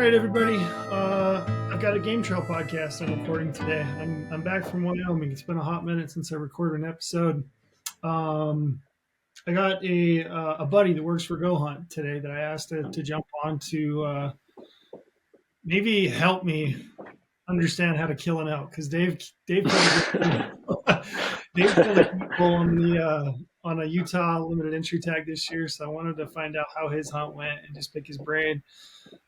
right, everybody. I've got a Game Trail podcast I'm recording today. I'm back from Wyoming. It's been a hot minute since I recorded an episode. I got a buddy that works for GOHUNT today that I asked to jump on to maybe help me understand how to kill an elk, because Dave Dave killed a people on a Utah limited entry tag this year, so I wanted to find out how his hunt went and just pick his brain.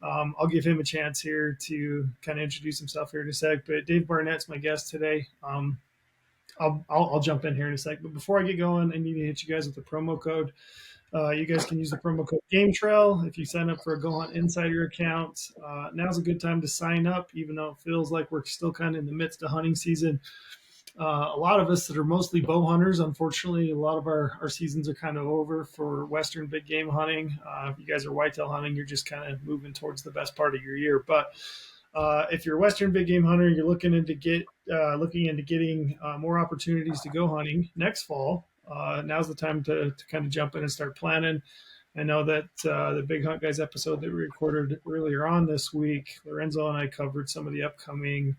I'll give him a chance here to kind of introduce himself here in a sec. But Dave Barnett's my guest today. I'll jump in here in a sec. But before I get going, I need to hit you guys with the promo code. You guys can use the promo code GameTrail if you sign up for a GoHunt Insider account. Now's a good time to sign up, even though it feels like we're still kind of in the midst of hunting season. A lot of us that are mostly bow hunters, unfortunately, a lot of our seasons are kind of over for Western big game hunting. If you guys are whitetail hunting, you're just kind of moving towards the best part of your year. But if you're a Western big game hunter, you're looking into getting more opportunities to go hunting next fall. Now's the time to kind of jump in and start planning. I know that the Big Hunt Guys episode that we recorded earlier on this week, Lorenzo and I covered some of the upcoming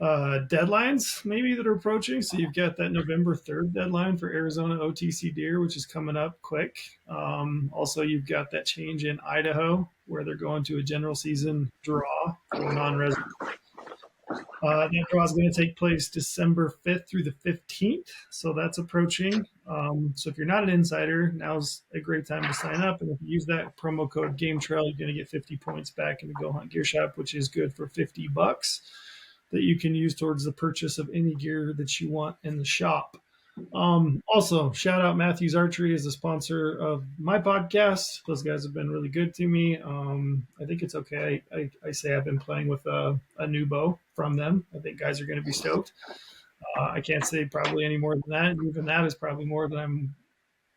deadlines maybe that are approaching. So you've got that November 3rd deadline for Arizona OTC deer, which is coming up quick. Also, you've got that change in Idaho where they're going to a general season draw for non-resident. That draw is going to take place December 5th through the 15th. So that's approaching. So if you're not an insider, now's a great time to sign up. And if you use that promo code GameTrail, you're going to get 50 points back in the Go Hunt Gear Shop, which is good for $50 that you can use towards the purchase of any gear that you want in the shop. Also, shout out Matthews Archery as the sponsor of my podcast. Those guys have been really good to me. I think it's okay. I say I've been playing with a new bow from them. I think guys are going to be stoked. I can't say probably any more than that. Even that is probably more than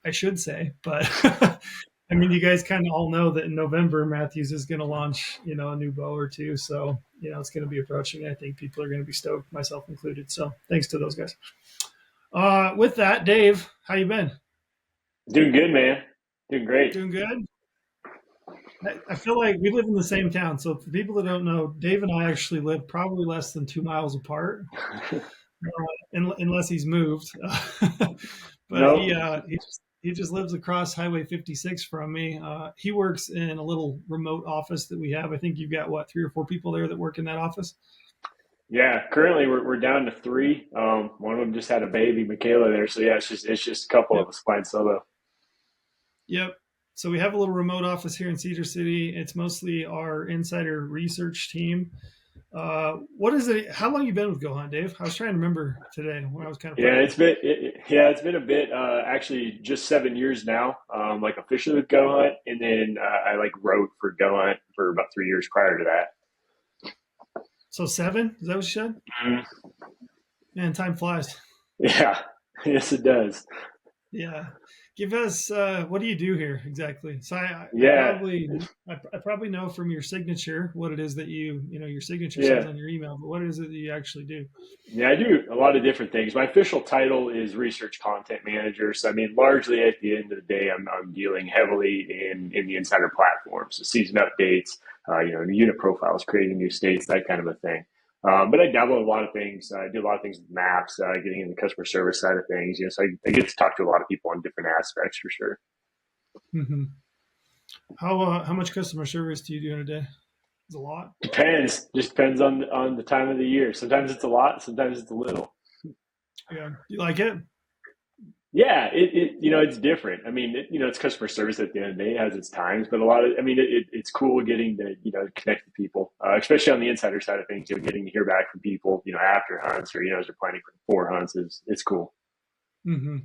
I should say. But I mean, you guys kind of all know that in November, Matthews is going to launch, a new bow or two. So, it's going to be approaching. I think people are going to be stoked, myself included. So thanks to those guys. With that, Dave, how you been? Doing good, man. Doing great. Doing good? I feel like we live in the same town. So for people that don't know, Dave and I actually live probably less than 2 miles apart, unless he's moved. But nope. He just lives across Highway 56 from me. He works in a little remote office that we have. I think you've got, 3 or 4 people there that work in that office? Yeah, currently we're down to 3. One of them just had a baby, Michaela, there. So yeah, it's just a couple of us flying solo. Yep. So we have a little remote office here in Cedar City. It's mostly our insider research team. What is it? How long have you been with GoHunt, Dave? I was trying to remember today when I was kind of. Yeah, it's been a bit. Actually, just 7 years now. Officially with GoHunt, and then I wrote for GoHunt for about 3 years prior to that. So 7? Is that what you said? Mm-hmm. Man, time flies. Yeah. Yes, it does. Yeah. Give us, what do you do here exactly? So I probably know from your signature what it is that your signature says on your email, but what is it that you actually do? Yeah, I do a lot of different things. My official title is research content manager. So, largely at the end of the day, I'm dealing heavily in the insider platform. So season updates, the unit profiles, creating new states, that kind of a thing. But I dabble in a lot of things. I do a lot of things with maps, getting in the customer service side of things. So I get to talk to a lot of people on different aspects for sure. Mm-hmm. How much customer service do you do in a day? It's a lot. Depends. Just depends on the time of the year. Sometimes it's a lot. Sometimes it's a little. Yeah. You like it? Yeah, it's different. It's customer service at the end of the day. It has its times, but it's cool getting to, connect with people, especially on the insider side of things, getting to hear back from people, after hunts or, as they're planning for hunts it's cool. Mm-hmm.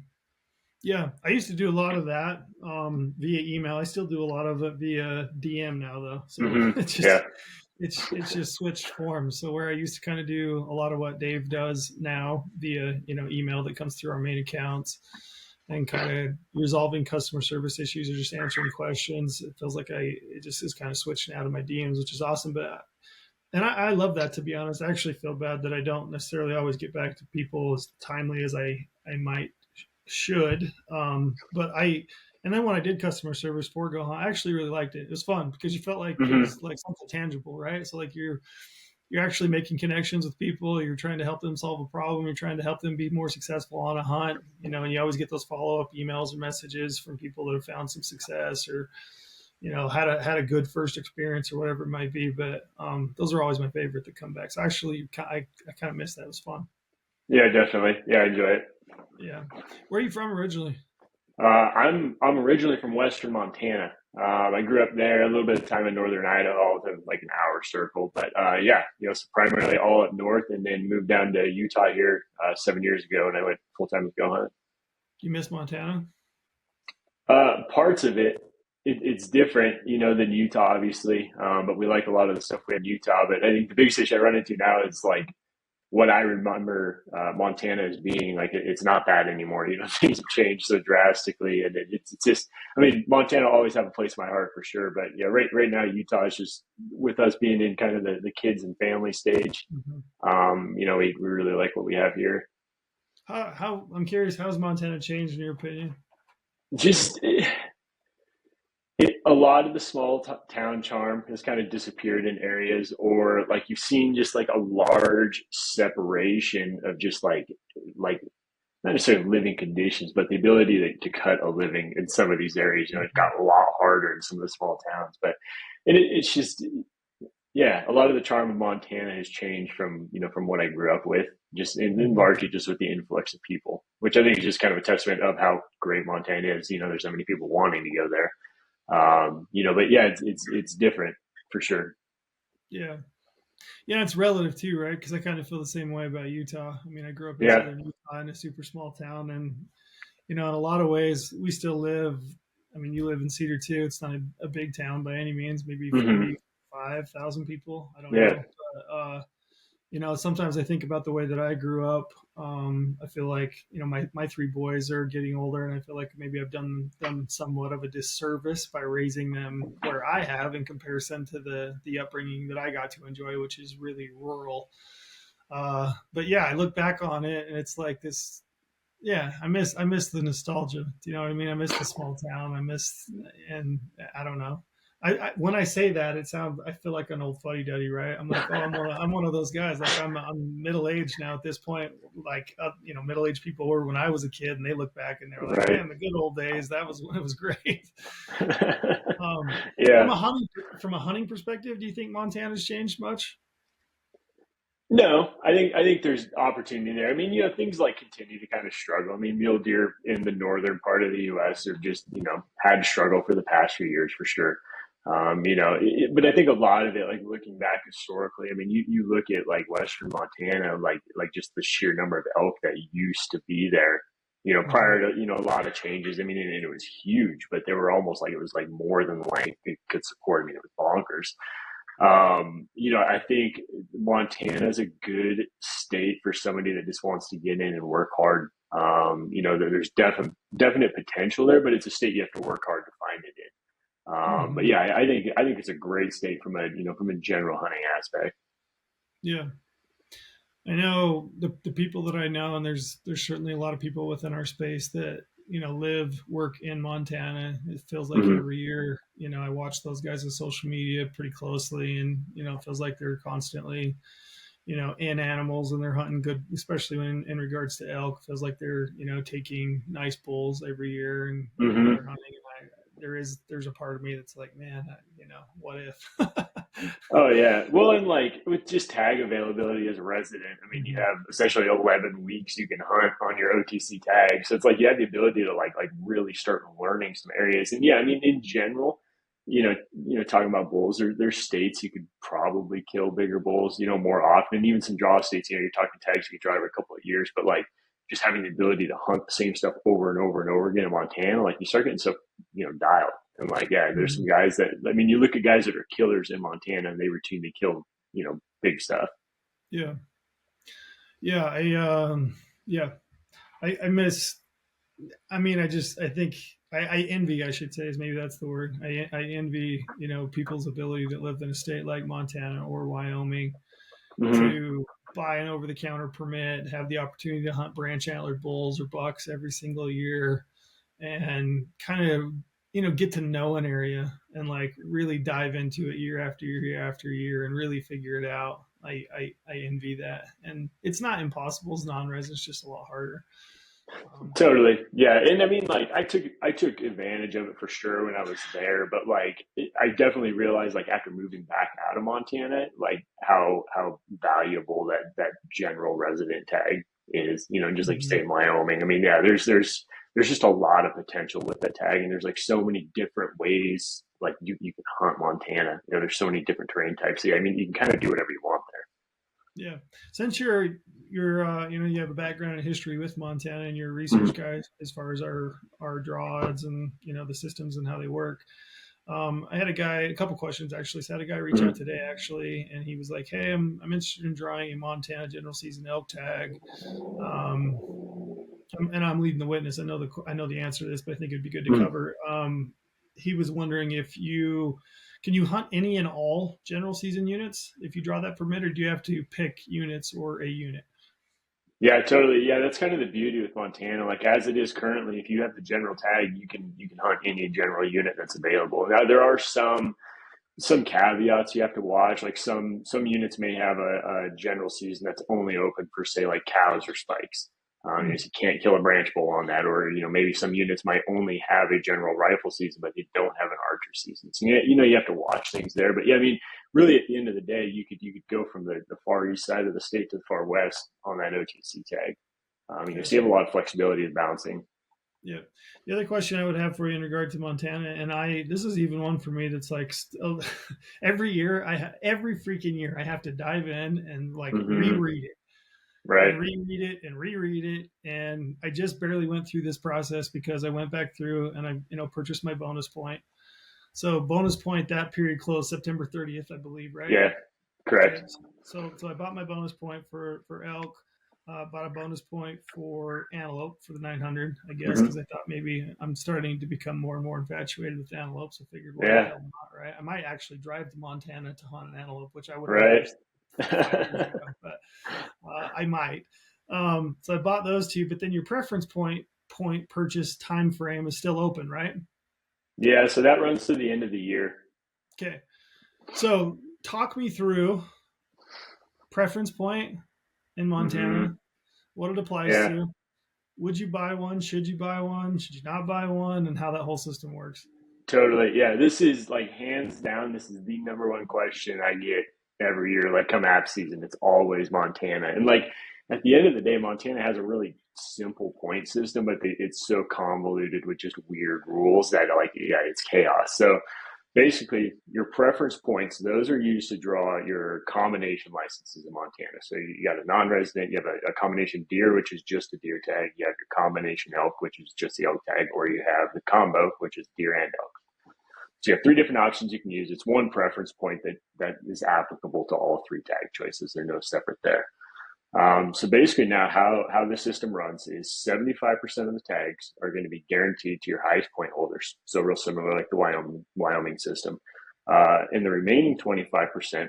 Yeah. I used to do a lot of that via email. I still do a lot of it via DM now though. So it's just switched forms. So where I used to kind of do a lot of what Dave does now via, email that comes through our main accounts and kind of resolving customer service issues or just answering questions. It feels like it just is kind of switching out of my DMs, which is awesome. And I love that, to be honest. I actually feel bad that I don't necessarily always get back to people as timely as I should. But And then when I did customer service for GoHunt, I actually really liked it. It was fun because you felt like it Hmm. was like something tangible, right? So like you're actually making connections with people. You're trying to help them solve a problem. You're trying to help them be more successful on a hunt. And you always get those follow up emails or messages from people that have found some success or had a good first experience or whatever it might be. But those are always my favorite that come back. So actually, I kind of miss that. It was fun. Yeah, definitely. Yeah, I enjoy it. Yeah. Where are you from originally? I'm originally from Western Montana. I grew up there, a little bit of time in northern Idaho, within like an hour circle. But yeah, so primarily all up north, and then moved down to Utah here 7 years ago, and I went full time with GoHunt. You miss Montana? Parts of it's different, than Utah, obviously. But we like a lot of the stuff we had in Utah. But I think the biggest issue I run into now is like what I remember Montana as being like. It's not that anymore. Things have changed so drastically, and it's just. I mean, Montana will always have a place in my heart for sure. But yeah, right now Utah is just with us being in kind of the kids and family stage. Mm-hmm. We really like what we have here. How I'm curious, how's Montana changed in your opinion? Just a lot of the small town charm has kind of disappeared in areas, or like you've seen just like a large separation of just like not necessarily living conditions, but the ability to cut a living in some of these areas. It got a lot harder in some of the small towns, but it's just, yeah, a lot of the charm of Montana has changed from what I grew up with, just in Mm-hmm. largely just with the influx of people, which I think is just kind of a testament of how great Montana is. There's so many people wanting to go there. But yeah, it's different for sure. Yeah. Yeah, it's relative too, right? Because I kind of feel the same way about Utah. I mean, I grew up in Yeah. southern Utah in a super small town, and in a lot of ways, we still live. I mean, you live in Cedar too. It's not a big town by any means. Maybe Hmm. 45,000 people. I don't Yeah. know. But, sometimes I think about the way that I grew up. I feel like my three boys are getting older, and I feel like maybe I've done them somewhat of a disservice by raising them where I have in comparison to the upbringing that I got to enjoy, which is really rural. But yeah, I look back on it, and it's like this. Yeah, I miss the nostalgia. Do you know what I mean? I miss the small town. And I don't know. When I say that, I feel like an old fuddy duddy, right? I'm like, oh, I'm one of those guys. Like I'm middle aged now at this point. Like middle aged people were when I was a kid, and they look back and they're like, Right. man, the good old days. That was when it was great. Um, from Yeah. a hunting from a hunting perspective, do you think Montana's changed much? No, I think there's opportunity there. I mean, things like continue to kind of struggle. I mean, mule deer in the northern part of the U.S. have just had to struggle for the past few years for sure. But I think a lot of it, like looking back historically, I mean, you look at like Western Montana, like just the sheer number of elk that used to be there. Mm-hmm. Prior to a lot of changes. I mean, and it was huge, but they were almost like it was like more than like it could support. I mean, it was bonkers. I think Montana is a good state for somebody that just wants to get in and work hard. There's definite potential there, but it's a state you have to work hard to find it in. But Mm-hmm. yeah, I think it's a great state from a general hunting aspect. Yeah. I know the people that I know, and there's certainly a lot of people within our space that live, work in Montana. It feels like Hmm. every year, I watch those guys on social media pretty closely, and it feels like they're constantly, in animals and they're hunting good, especially when in regards to elk. It feels like they're taking nice bulls every year, and they're Hmm. hunting. And there's a part of me that's like, man, what if? Oh yeah. Well, and like with just tag availability as a resident, I mean, you Mhm. have essentially 11 weeks you can hunt on your OTC tag. So it's like you have the ability to like really start learning some areas. And yeah, I mean, in general, talking about bulls, there's states you could probably kill bigger bulls, more often. And even some draw states, you're talking tags you could drive every couple of years, but like just having the ability to hunt the same stuff over and over and over again in Montana, like you start getting so dialed. And like, yeah, there's some Mhm. guys that I mean, you look at guys that are killers in Montana, and they routinely kill big stuff. Yeah. Yeah, yeah, I miss. I mean, I think I envy. I should say is maybe that's the word. I envy people's ability that live in a state like Montana or Wyoming Hmm. to buy an over the counter permit, have the opportunity to hunt branch antlered bulls or bucks every single year, and kind of, get to know an area and like really dive into it year after year after year and really figure it out. I envy that. And it's not impossible as non-res, it's just a lot harder. Totally. Yeah. And I mean, like I took advantage of it for sure when I was there, but like I definitely realized like after moving back out of Montana, like how valuable that general resident tag is, just like Mhm. state Wyoming. I mean, yeah, there's just a lot of potential with that tag, and there's like so many different ways like you can hunt Montana. There's so many different terrain types. Yeah, I mean, you can kind of do whatever you want there. Yeah. Since you're you have a background in history with Montana and you're a research Mhm. guy as far as our draw odds and the systems and how they work. I had a couple questions actually. So I had a guy reach out Mhm. today actually, and he was like, "Hey, I'm interested in drawing a Montana general season elk tag, um, and I'm leading the witness. I know the answer to this, but I think it'd be good to Mhm. cover." He was wondering if you can you hunt any and all general season units if you draw that permit, or do you have to pick units or a unit? Yeah, totally. Yeah, that's kind of the beauty with Montana. Like as it is currently, if you have the general tag, you can hunt any general unit that's available. Now there are some caveats you have to watch. Like some units may have a general season that's only open for say like cows or spikes. Hmm. You can't kill a branch bull on that, or maybe some units might only have a general rifle season, but they don't have an archer season. So you have to watch things there. But yeah, I mean, really at the end of the day, you could go from the far east side of the state to the far west on that OTC tag. Okay, So you so have a lot of flexibility in bouncing. yeah. The other question I would have for you in regard to Montana, and this is even one for me that's like every year every freaking year I have to dive in and like Hmm. reread it Right. and reread it and reread it. And I just barely went through this process because I went back through and I, purchased my bonus point. So bonus point, that period closed September 30th, I believe, right? Yeah. Okay. Correct. So I bought my bonus point for elk. Bought a bonus point for antelope for the 900, I guess, because Hmm. I thought maybe I'm starting to become more and more infatuated with antelope. So I figured, why the Yeah. hell not, right? I might actually drive to Montana to hunt an antelope, which I would have never Right. said 5 years ago, but I might. So I bought those two, but then your preference point purchase time frame is still open, right? Yeah, so that runs to the end of the year. Okay. So talk me through preference point in Montana, Hmm. what it applies Yeah, to. Would you buy one? Should you buy one? Should you not buy one? And how that whole system works. totally. Yeah, this is like hands down, this is the number one question I get every year. Like come app season, it's always Montana. And like at the end of the day, Montana has a really simple point system, but it's so convoluted with just weird rules that like yeah, it's chaos. So basically your preference points, those are used to draw your combination licenses in Montana. So you got a non-resident, you have a combination deer, which is just a deer tag, you have your combination elk, which is just the elk tag, or you have the combo, which is deer and elk. So you have three different options you can use. It's one preference point that is applicable to all three tag choices. They're no separate there. So basically now how the system runs is 75% of the tags are going to be guaranteed to your highest point holders. So real similar like the Wyoming system. And the remaining 25%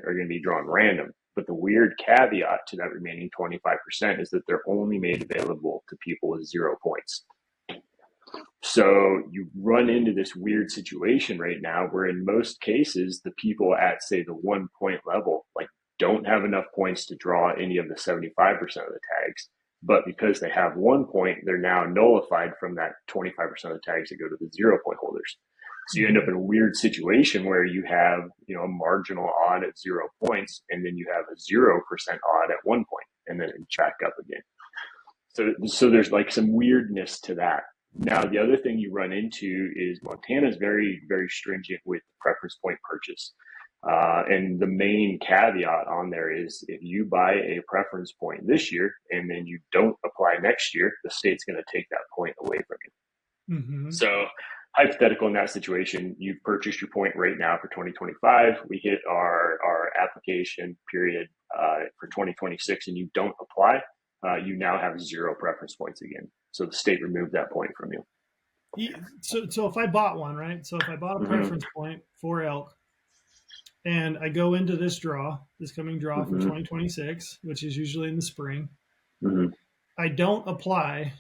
are going to be drawn random. But the weird caveat to that remaining 25% is that they're only made available to people with 0 points. So you run into this weird situation right now where in most cases the people at say the 1 point level like don't have enough points to draw any of the 75% of the tags. But because they have 1 point, they're now nullified from that 25% of the tags that go to the 0 point holders. So you end up Mm-hmm. in a weird situation where you have, a marginal odd at 0 points, and then you have a 0% odd at 1 point, and then it back up again. So there's like some weirdness to that. Now, the other thing you run into is Montana is very, very stringent with preference point purchase. And the main caveat on there is if you buy a preference point this year and then you don't apply next year, the state's going to take that point away from you. Mm-hmm. So, hypothetical in that situation, you've purchased your point right now for 2025. We hit our application period for 2026 and you don't apply, you now have zero preference points again. So the state removed that point from you. So if I bought one, right? So if I bought a Mm-hmm. preference point for elk and I go into this coming draw for Mm-hmm. 2026, which is usually in the spring, Mm-hmm. I don't apply,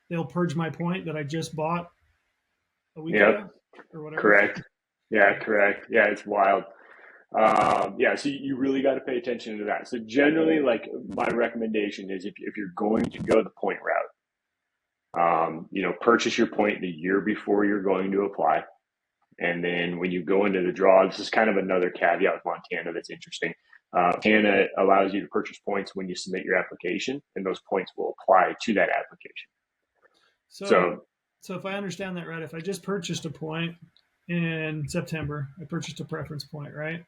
they'll purge my point that I just bought. a week Yep. ago or whatever. Correct. Yeah. Correct. Yeah. It's wild. Yeah, so you really got to pay attention to that. So generally, like my recommendation is if you're going to go the point route, purchase your point the year before you're going to apply. And then when you go into the draw, this is kind of another caveat with Montana that's interesting. Montana allows you to purchase points when you submit your application, and those points will apply to that application. So, So, so if I understand that right, if I just purchased a point in September, I purchased a preference point, right?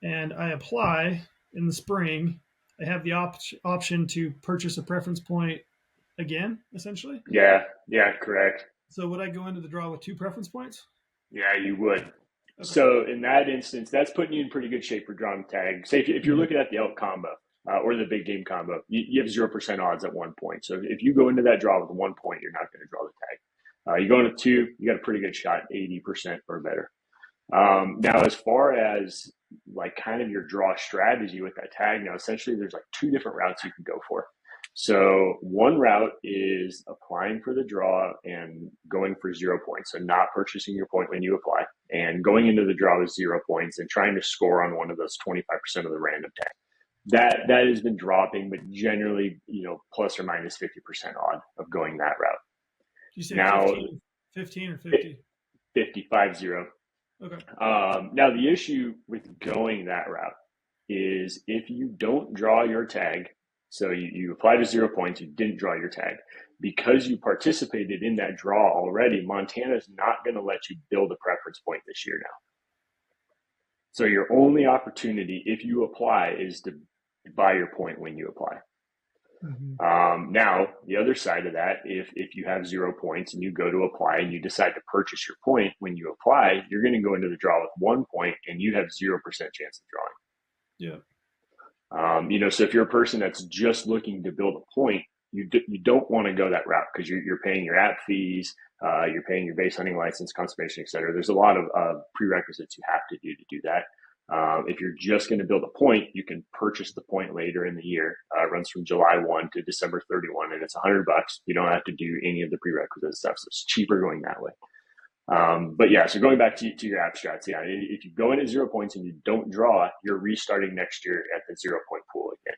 And I apply in the spring, I have the option to purchase a preference point again, essentially. yeah, correct. So would I go into the draw with 2 preference points? Yeah, you would. Okay. So in that instance, that's putting you in pretty good shape for drawing the tag. Say if you're Mhm. looking at the elk combo or the big game combo, you have 0% odds at 1 point. So if you go into that draw with 1 point, you're not going to draw the tag. You go into two, you got a pretty good shot, 80% or better. Now, as far as like kind of your draw strategy with that tag, now essentially there's like two different routes you can go for. So one route is applying for the draw and going for 0 points. So not purchasing your point when you apply and going into the draw with 0 points and trying to score on one of those 25% of the random tag. That has been dropping, but generally, plus or minus 50% odd of going that route. Did you say Now, 15 or 50? 50. Okay. Now, the issue with going that route is if you don't draw your tag, so you apply to 0 points, you didn't draw your tag, because you participated in that draw already, Montana is not going to let you build a preference point this year now. So your only opportunity, if you apply, is to buy your point when you apply. Now, the other side of that, if you have 0 points and you go to apply and you decide to purchase your point when you apply, you're going to go into the draw with 1 point and you have 0% chance of drawing. Yeah. So if you're a person that's just looking to build a point, you don't want to go that route because you're paying your app fees, you're paying your base hunting license, conservation, et cetera. There's a lot of prerequisites you have to do that. If you're just going to build a point, you can purchase the point later in the year. It runs from July 1 to December 31, and it's $100. You don't have to do any of the prerequisite stuff, so it's cheaper going that way. But yeah, so going back to your abstracts, yeah, if you go in at 0 points and you don't draw, you're restarting next year at the 0 point pool again.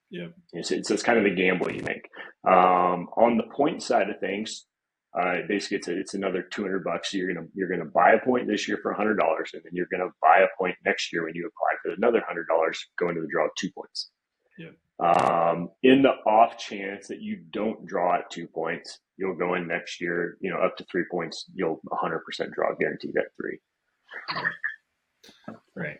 Yeah. So it's kind of the gamble you make. On the point side of things, basically it's another $200. So you're gonna buy a point this year for $100, and then you're gonna buy a point next year when you apply for another $100, go into the draw of 2 points. Yeah. In the off chance that you don't draw at 2 points, you'll go in next year, up to 3 points, you'll 100% draw guaranteed at 3. Right.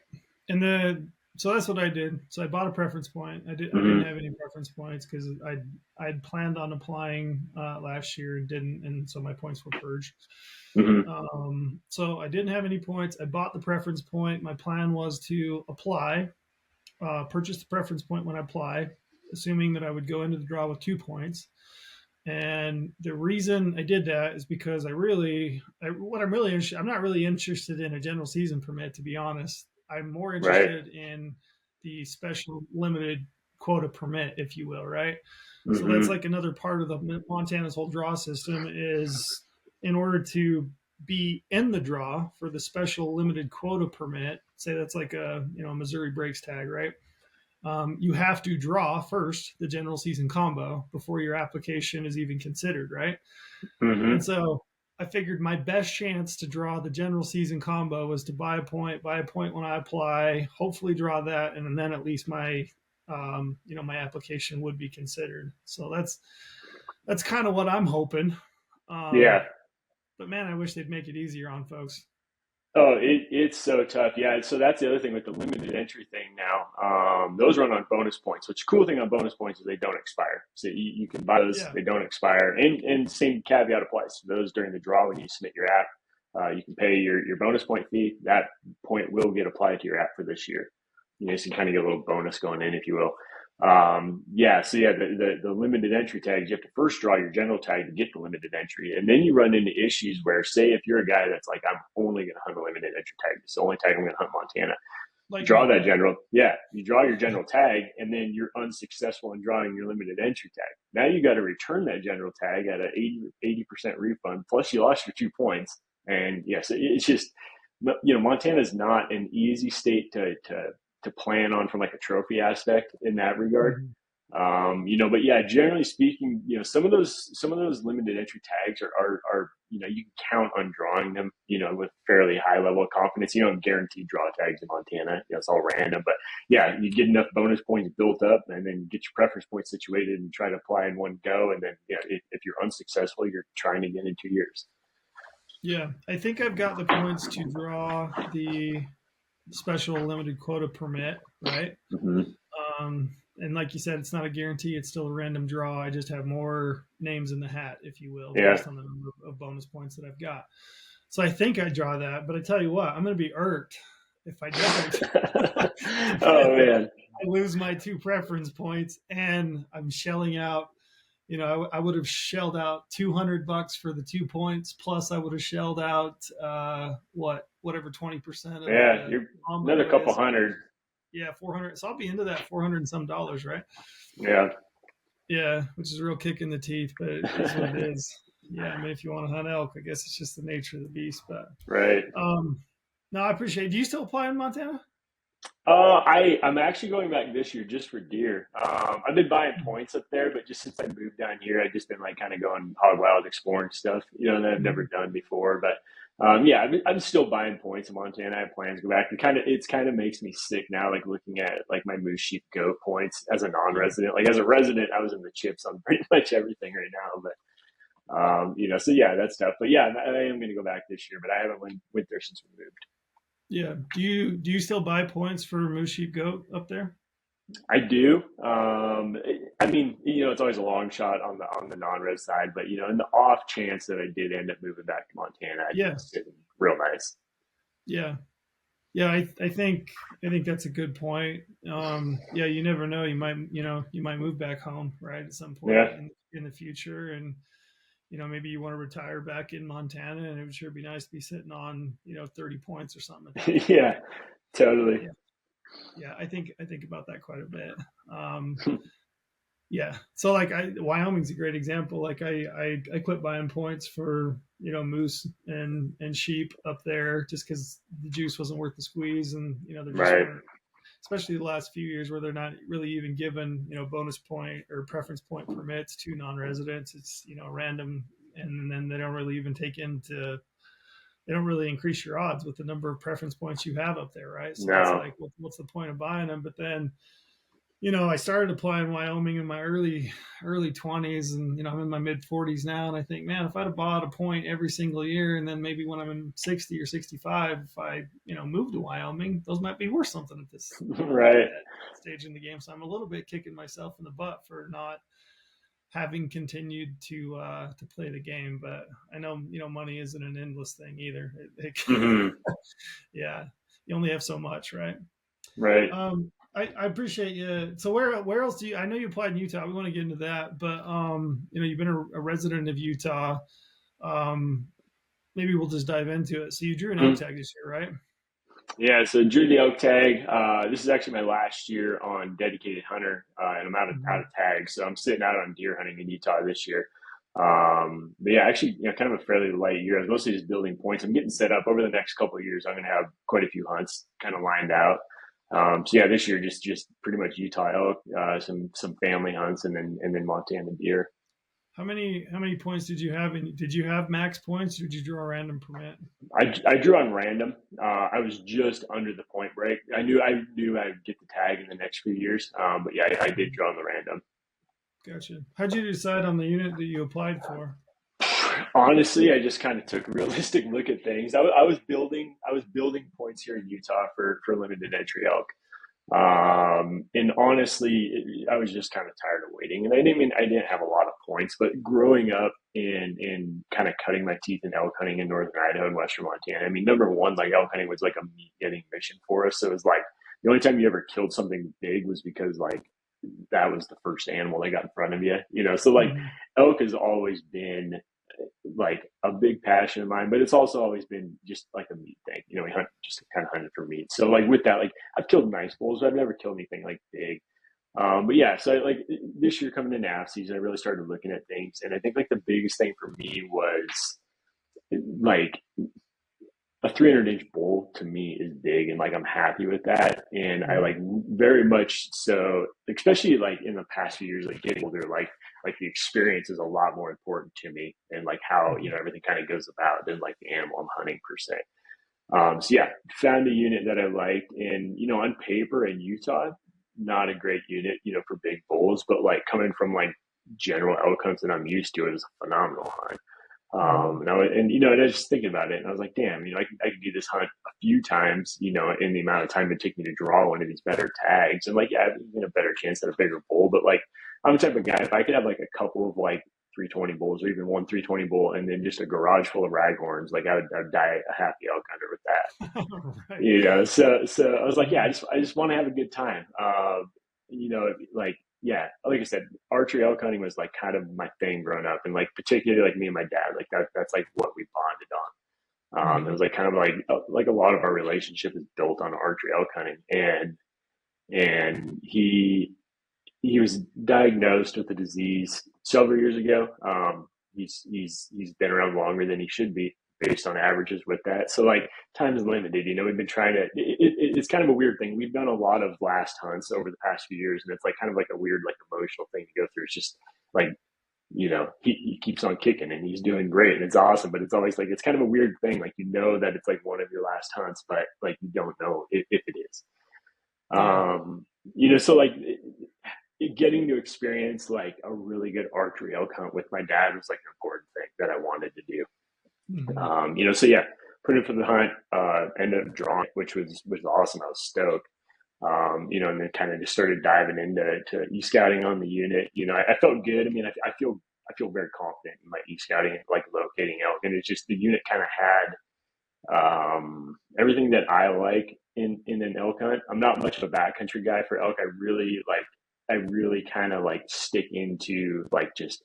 So that's what I did. So I bought a preference point. I didn't have any preference points because I'd planned on applying last year and didn't, and so my points were purged. So I didn't have any points. I bought the preference point. My plan was to apply, purchase the preference point when I apply, assuming that I would go into the draw with 2 points. And the reason I did that is because I'm not really interested in a general season permit, to be honest. I'm more interested in the special limited quota permit, if you will, right? So that's like another part of the Montana's whole draw system is in order to be in the draw for the special limited quota permit, say that's like a Missouri breaks tag, right? You have to draw first the general season combo before your application is even considered, right? And so I figured my best chance to draw the general season combo was to buy a point when I apply, hopefully draw that, and then at least my my application would be considered. So that's kind of what I'm hoping. Yeah. But man, I wish they'd make it easier on folks. Oh, it's so tough. Yeah. So that's the other thing with the limited entry thing now. Those run on bonus points, which cool thing on bonus points is they don't expire. So you can buy those, they don't expire. And same caveat applies to those during the draw when you submit your app. You can pay your bonus point fee. That point will get applied to your app for this year. So you kind of get a little bonus going in, if you will. The limited entry tags, you have to first draw your general tag to get the limited entry, and then you run into issues where, say, if you're a guy that's like, I'm only going to hunt a limited entry tag, it's the only tag I'm going to hunt Montana. You draw your general tag, and then you're unsuccessful in drawing your limited entry tag. Now you got to return that general tag at an 80% refund, plus you lost your 2 points, And yes, it's just, Montana is not an easy state to plan on from like a trophy aspect in that regard. Mhm. But yeah, generally speaking, some of those limited entry tags are you can count on drawing them, with fairly high level of confidence. You don't guarantee draw tags in Montana. It's all random, but yeah, you get enough bonus points built up, and then get your preference points situated, and try to apply in one go. And then, if you're unsuccessful, you're trying again in 2 years. Yeah, I think I've got the points to draw the special limited quota permit, right? Mm-hmm. And like you said, it's not a guarantee. It's still a random draw. I just have more names in the hat, if you will, Yeah. based on the number of bonus points that I've got. So I think I draw that, but I tell you what, I'm going to be irked if I don't. Oh man. I lose my 2 preference points, and I'm shelling out. I would have shelled out $200 for the 2 points, plus I would have shelled out whatever 20% of Yeah, the you're another combo couple is. hundred. Yeah, 400. So I'll be into that 400 and some dollars, right? Yeah. Yeah, which is a real kick in the teeth, but it is what it is. Yeah, I mean, if you want to hunt elk, I guess it's just the nature of the beast. But Right. no, I appreciate it. Do you still apply in Montana? I'm actually going back this year just for deer. I've been buying points up there, but just since I moved down here, I've just been like kind of going hog wild exploring stuff, that I've never Mhm. done before. But yeah, I'm still buying points in Montana. I have plans to go back. It's kind of makes me sick now, like looking at like my moose, sheep, goat points as a Yeah. non-resident. Like as a resident, I was in the chips on pretty much everything right now. But so yeah, that's tough. But yeah, I am going to go back this year, but I haven't went there since we moved. Yeah. Do you still buy points for moose, sheep, goat up there? I do. I mean, it's always a long shot on the non-res side, but in the off chance that I did end up moving back to Montana, I'd be Yeah. sitting real nice. Yeah. Yeah, I think that's a good point. Yeah, you never know. You might move back home, right, at some point Yeah, in the future, and maybe you want to retire back in Montana, and it would sure be nice to be sitting on 30 points or something at that point. yeah, totally. Yeah, yeah, I think about that quite a bit. Um, yeah, so like Wyoming's a great example. Like I quit buying points for moose and sheep up there just because the juice wasn't worth the squeeze, and there just Right. weren't, especially the last few years where they're not really even given bonus point or preference point permits to non-residents. It's random, and then they don't really even they don't really increase your odds with the number of preference points you have up there, right? So it's No. like, what's the point of buying them? But then I started applying Wyoming in my early 20s, and I'm in my mid 40s now, and I think, man, if I'd have bought a point every single year, and then maybe when I'm in 60 or 65, if I move to Wyoming, those might be worth something at this Right. at stage in the game. So I'm a little bit kicking myself in the butt for not having continued to play the game. But I know money isn't an endless thing either. Hmm. Yeah, you only have so much, right? Right. I appreciate you. So where else do you? I know you applied in Utah. We want to get into that, but you've been a resident of Utah. Um, Maybe we'll just dive into it. So you drew an elk tag this year, right? Yeah, so drew the elk tag. This is actually my last year on dedicated hunter, and I'm out of Mhm. tags, so I'm sitting out on deer hunting in Utah this year. But yeah, actually, kind of a fairly light year. I was mostly just building points. I'm getting set up over the next couple of years. I'm going to have quite a few hunts kind of lined out. So yeah, this year just pretty much Utah elk, some family hunts, and then Montana deer. How many points did you have? And did you have max points, or did you draw a random permit? I drew on random. I was just under the point break. I knew I'd get the tag in the next few years. But yeah, I did draw on the random. Gotcha. How'd you decide on the unit that you applied for? Honestly, I just kind of took a realistic look at things. I was building points here in Utah for limited entry elk. And honestly, I was just kind of tired of waiting. And I didn't have a lot of points, but growing up in kind of cutting my teeth in elk hunting in northern Idaho and western Montana, I mean, number one, like elk hunting was like a meat getting mission for us. So it was like the only time you ever killed something big was because like that was the first animal they got in front of you. So like Mhm. elk has always been like a big passion of mine, but it's also always been just like a meat thing. We hunt just kind of hunted for meat. So like with that, like I've killed nice bulls, but I've never killed anything like big. But yeah, so like this year coming into AF season, I really started looking at things, and I think like the biggest thing for me was like a 300-inch bull to me is big, and like I'm happy with that. And I Mhm. like very much so, especially like in the past few years, like getting older, like the experience is a lot more important to me, and like how everything kind of goes about than like the animal I'm hunting per se. So yeah, found a unit that I liked, and on paper in Utah, not a great unit, for big bulls, but like coming from like general elk hunts that I'm used to, it was a phenomenal hunt. Mhm. And I was just thinking about it, and I was like, damn, I could do this hunt a few times, in the amount of time it took me to draw one of these better tags, and like, yeah, a better chance at a bigger bull. But like, I'm the type of guy, if I could have like a couple of like 320 bulls, or even one 320 bull, and then just a garage full of raghorns, like I would die a happy elk hunter with that. Right. So I was like, yeah, Mhm. I just want to have a good time. Like, yeah, like I said, archery elk hunting was like kind of my thing growing up, and like particularly like me and my dad, like that's like what we bonded on. It Mhm. was like kind of like a lot of our relationship is built on archery elk hunting, and he was diagnosed with a disease several years ago. He's been around longer than he should be based on averages with that. So like time is limited. We've been trying to. It's kind of a weird thing. We've done a lot of last hunts over the past few years, and it's like kind of like a weird like emotional thing to go through. It's just like he keeps on kicking and he's doing great and it's awesome, but it's always like it's kind of a weird thing. Like that it's like one of your last hunts, but like you don't know if it is. Yeah. Um, so like getting to experience like a really good archery elk hunt with my dad was like an important thing that I wanted to do. Mhm. So yeah, put in for the hunt, ended up drawing, which was awesome. I was stoked. And then kind of just started diving into e-scouting on the unit. I felt good. I mean, I feel very confident in my e-scouting, like locating elk, and it's just the unit kind of had everything that I like in an elk hunt. I'm not much of a backcountry guy for elk. I really kind of like stick into like just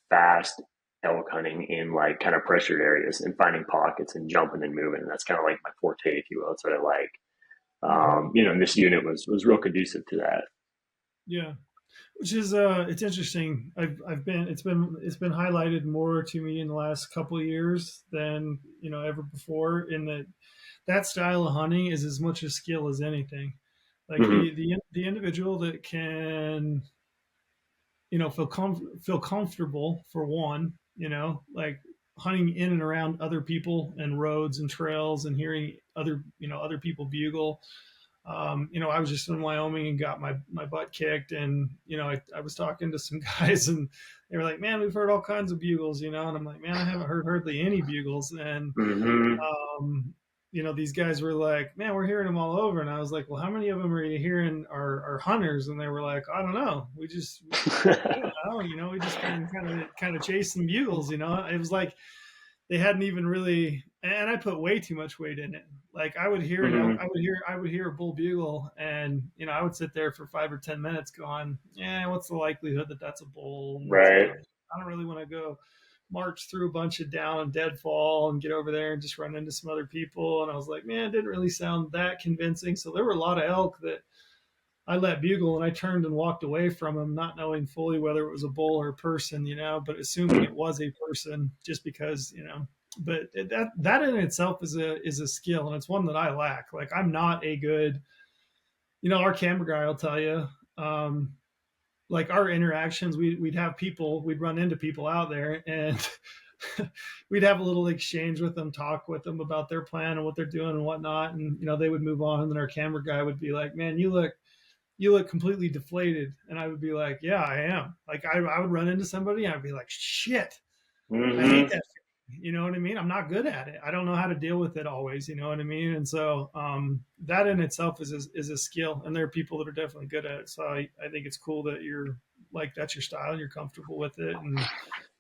fast elk hunting in like kind of pressured areas and finding pockets and jumping and moving. And that's kind of like my forte, if you will. That's what I like. Mhm. And this unit was real conducive to that. Yeah. Which is it's interesting. I've been it's been highlighted more to me in the last couple of years than ever before. In that style of hunting is as much a skill as anything. Like Mm-hmm. the individual that can feel comfortable for one, like hunting in and around other people and roads and trails and hearing other people bugle. I was just in Wyoming and got my butt kicked, and I was talking to some guys, and they were like, "Man, we've heard all kinds of bugles," and I'm like, "Man, I haven't heard hardly any bugles." And Mm-hmm. um, these guys were like, "Man, we're hearing them all over," and I was like, "Well, how many of them are you hearing are hunters?" And they were like, "I don't know. I don't know. We just been kind of chasing bugles. It was like they hadn't even really, and I put way too much weight in it. Like I would hear an elk, Mm-hmm. I would hear a bull bugle, and I would sit there for 5 or 10 minutes going, yeah, what's the likelihood that that's a bull? And Right. I don't really want to go march through a bunch of down and deadfall and get over there and just run into some other people. And I was like, man, it didn't really sound that convincing. So there were a lot of elk that I let bugle, and I turned and walked away from him, not knowing fully whether it was a bull or a person, but assuming it was a person, just because. But that in itself is a skill, and it's one that I lack. Like I'm not a good, our camera guy will tell you, um, like our interactions, we'd have people, we'd run into people out there, and we'd have a little exchange with them, talk with them about their plan and what they're doing and whatnot, and they would move on, and then our camera guy would be like, "Man, you look completely deflated." And I would be like, yeah, I am. Like I would run into somebody and I'd be like, shit, I hate Mm-hmm. that. You know what I mean? I'm not good at it. I don't know how to deal with it always. You know what I mean? And so that in itself is a skill, and there are people that are definitely good at it. So I think it's cool that you're like that's your style and you're comfortable with it. And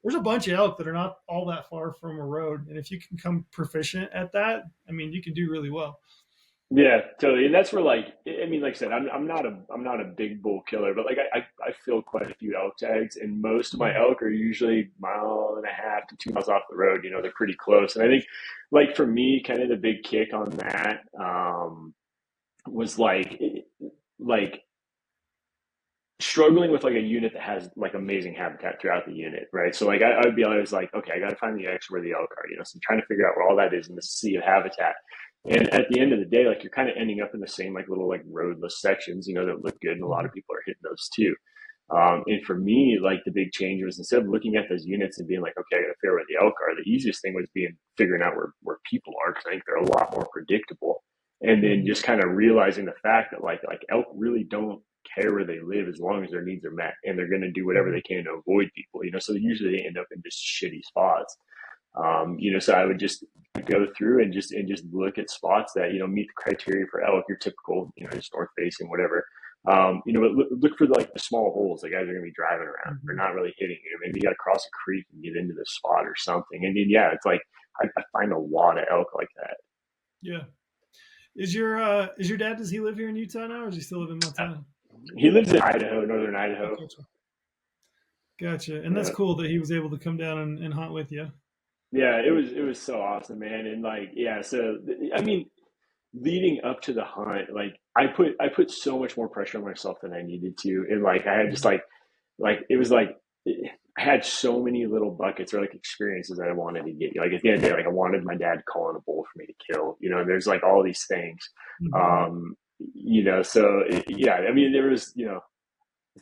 there's a bunch of elk that are not all that far from a road, and if you can come proficient at that, I mean, you can do really well. Yeah, totally. And that's where like I mean, like I said, I'm not a big bull killer, but like I feel quite a few elk tags, and most of my Mhm. elk are usually mile and a half to 2 miles off the road. They're pretty close. And I think like for me, kind of the big kick on that was like struggling with like a unit that has like amazing habitat throughout the unit, right? So like I would be always like, okay, I got to find the X where the elk are, so I'm trying to figure out where all that is in the sea of habitat. And at the end of the day, like you're kind of ending up in the same like little like roadless sections, that look good, and a lot of people are hitting those too. And for me, like the big change was instead of looking at those units and being like, okay, I got to figure out where the elk are. The easiest thing was figuring out where people are, because I think they're a lot more predictable. And then just kind of realizing the fact that like elk really don't care where they live as long as their needs are met, and they're going to do whatever they can to avoid people. So usually they end up in just shitty spots. So I would just go through and just look at spots that meet the criteria for elk, your typical just north facing, whatever. But look for like the small holes the guys are going to be driving around. They're not really hitting. Maybe you got to cross a creek and get into this spot or something. And then it's like I find a lot of elk like that. Yeah. Is your dad, does he live here in Utah now, or does he still live in Montana? He lives in Idaho, northern Idaho. Gotcha. And that's cool that he was able to come down and hunt with you. Yeah, it was so awesome, man. And like, yeah, so I mean, leading up to the hunt, like I put so much more pressure on myself than I needed to. And like I had just like it was like I had so many little buckets or like experiences that I wanted to get. Like at the end of the day, like I wanted my dad calling a bull for me to kill, and there's like all these things. So yeah, I mean there was,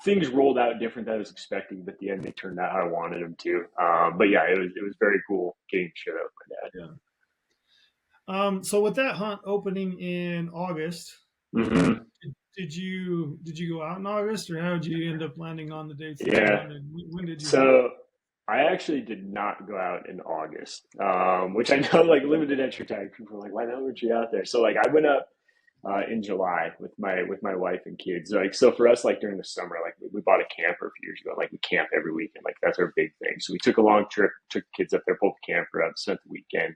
things rolled out different than I was expecting, but at the end they turned out how I wanted them to. But yeah, it was very cool getting to share that with my dad. Yeah. So with that hunt opening in August, did you go out in August, or how did you end up landing on the dates? Yeah. When did you? So I actually did not go out in August, which I know like limited entry tag people are like, why weren't you out there? So like I went up in July with my wife and kids. Like so for us, like during the summer, like we bought a camper a few years ago. Like we camp every weekend. Like that's our big thing. So we took a long trip, took the kids up there, pulled the camper up, spent the weekend.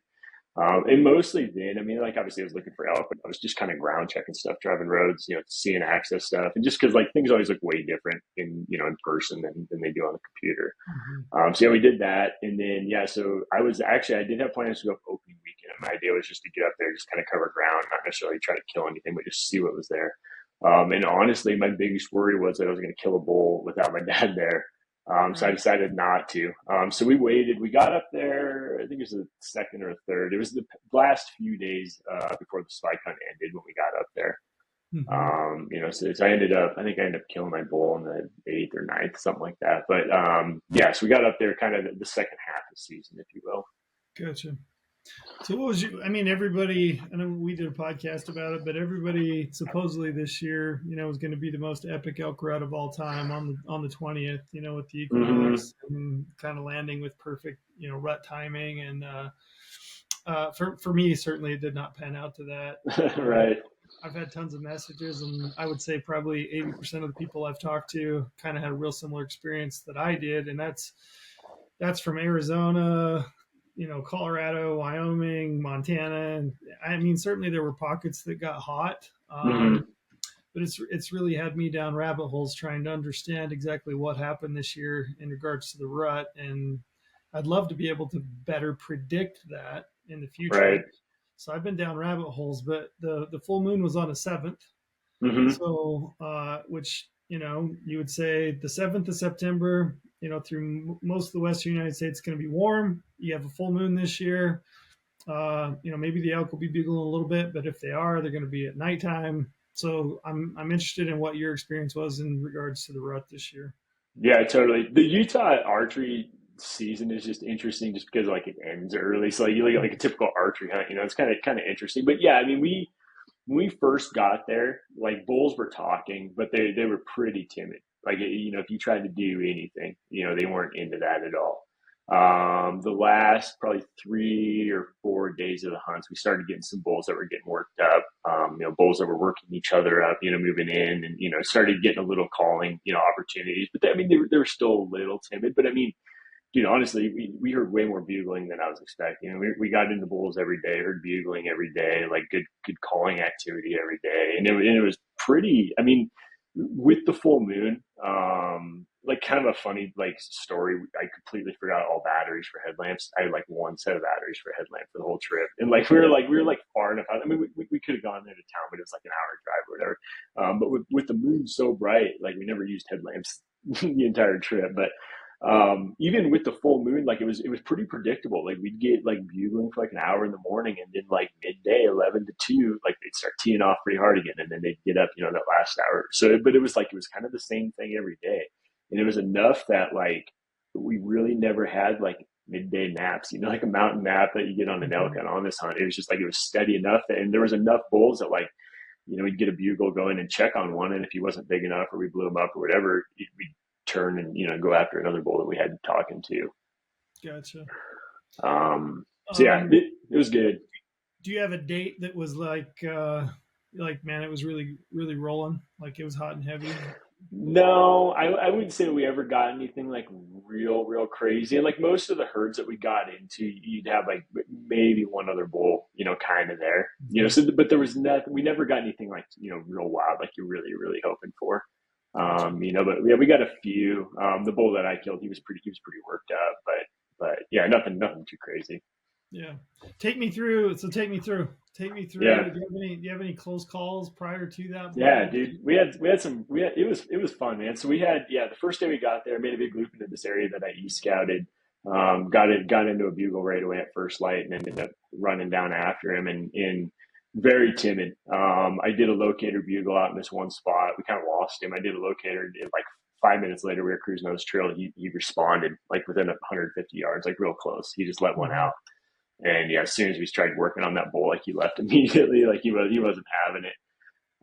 And mostly then, I mean, like obviously I was looking for elk, but I was just kind of ground checking stuff, driving roads, seeing access stuff, and just because like things always look way different in person than they do on the computer. So yeah, we did that, and then so I did have plans to go up opening weekend. My idea was just to get up there, just kind of cover ground, not necessarily try to kill anything, but just see what was there. And honestly, my biggest worry was that I was going to kill a bull without my dad there. So I decided not to. So we waited. We got up there, I think it was the second or third. It was the last few days before the spike hunt ended when we got up there. So I ended up killing my bull in the 8th or 9th, something like that. But so we got up there kind of the second half of the season, if you will. Gotcha. So what was everybody, I know we did a podcast about it, but everybody supposedly this year, was going to be the most epic elk rut of all time on the 20th, with the equinox and kind of landing with perfect, rut timing. And for me, certainly it did not pan out to that. Right. I've had tons of messages, and I would say probably 80% of the people I've talked to kind of had a real similar experience that I did. And that's from Arizona, Colorado, Wyoming, Montana. And I mean, certainly there were pockets that got hot, but it's really had me down rabbit holes trying to understand exactly what happened this year in regards to the rut. And I'd love to be able to better predict that in the future. Right. So I've been down rabbit holes, but the full moon was on a 7th. So, which, you would say the 7th of September, through most of the Western United States, it's going to be warm. You have a full moon this year. Maybe the elk will be bugling a little bit, but if they are, they're going to be at nighttime. So I'm interested in what your experience was in regards to the rut this year. Yeah, totally. The Utah archery season is just interesting just because like it ends early. So like you look at like a typical archery hunt, it's kind of interesting. But yeah, I mean when we first got there, like bulls were talking, but they were pretty timid. Like if you tried to do anything, they weren't into that at all. The last probably 3 or 4 days of the hunts, we started getting some bulls that were getting worked up. Bulls that were working each other up, moving in, and started getting a little calling, opportunities. But I mean, they were still a little timid. But I mean, dude, honestly, we heard way more bugling than I was expecting. We got into bulls every day, heard bugling every day, like good calling activity every day, and it was pretty. I mean, with the full moon, like kind of a funny like story. I completely forgot all batteries for headlamps. I had like one set of batteries for a headlamp for the whole trip, and like we were like far enough out. I mean, we could have gone there to town, but it was like an hour drive or whatever. But with the moon so bright, like we never used headlamps the entire trip. But even with the full moon, like it was pretty predictable. Like we'd get like bugling for like an hour in the morning, and then like midday, 11 to 2, like they'd start teeing off pretty hard again, and then they'd get up, that last hour. So, but it was kind of the same thing every day, and it was enough that like we really never had like midday naps, like a mountain nap that you get on an elk Mhm. hunt on this hunt. It was just like it was steady enough, and there was enough bulls that like we'd get a bugle going and check on one, and if he wasn't big enough or we blew him up or whatever, we'd turn and go after another bull that we had talking to. Gotcha. So yeah, Um, it was good. do you have a date that was like man, it was really really rolling, like it was hot and heavy? No, I wouldn't say we ever got anything like real crazy. And like most of the herds that we got into, you'd have like maybe one other bull, kind of there. Mhm. So but there was nothing. We never got anything like real wild, like you're really hoping for. Gotcha. But yeah, we got a few. The bull that I killed, he was pretty worked up, but yeah, nothing too crazy. Yeah. Take me through. So take me through. Take me through. Yeah. Do you have any close calls prior to that Yeah, bull? dude. We had it was fun, man. So we had the first day we got there, made a big loop into this area that I scouted. Got into a bugle right away at first light, and ended up running down after him and very timid. I did a locator bugle out in this one spot. We kind of lost him. I did a locator, and like 5 minutes later, we were cruising on this trail. He responded like within 150 yards, like real close. He just let one Mhm. out, and yeah, as soon as we started working on that bull, like he left immediately. Like he wasn't having it.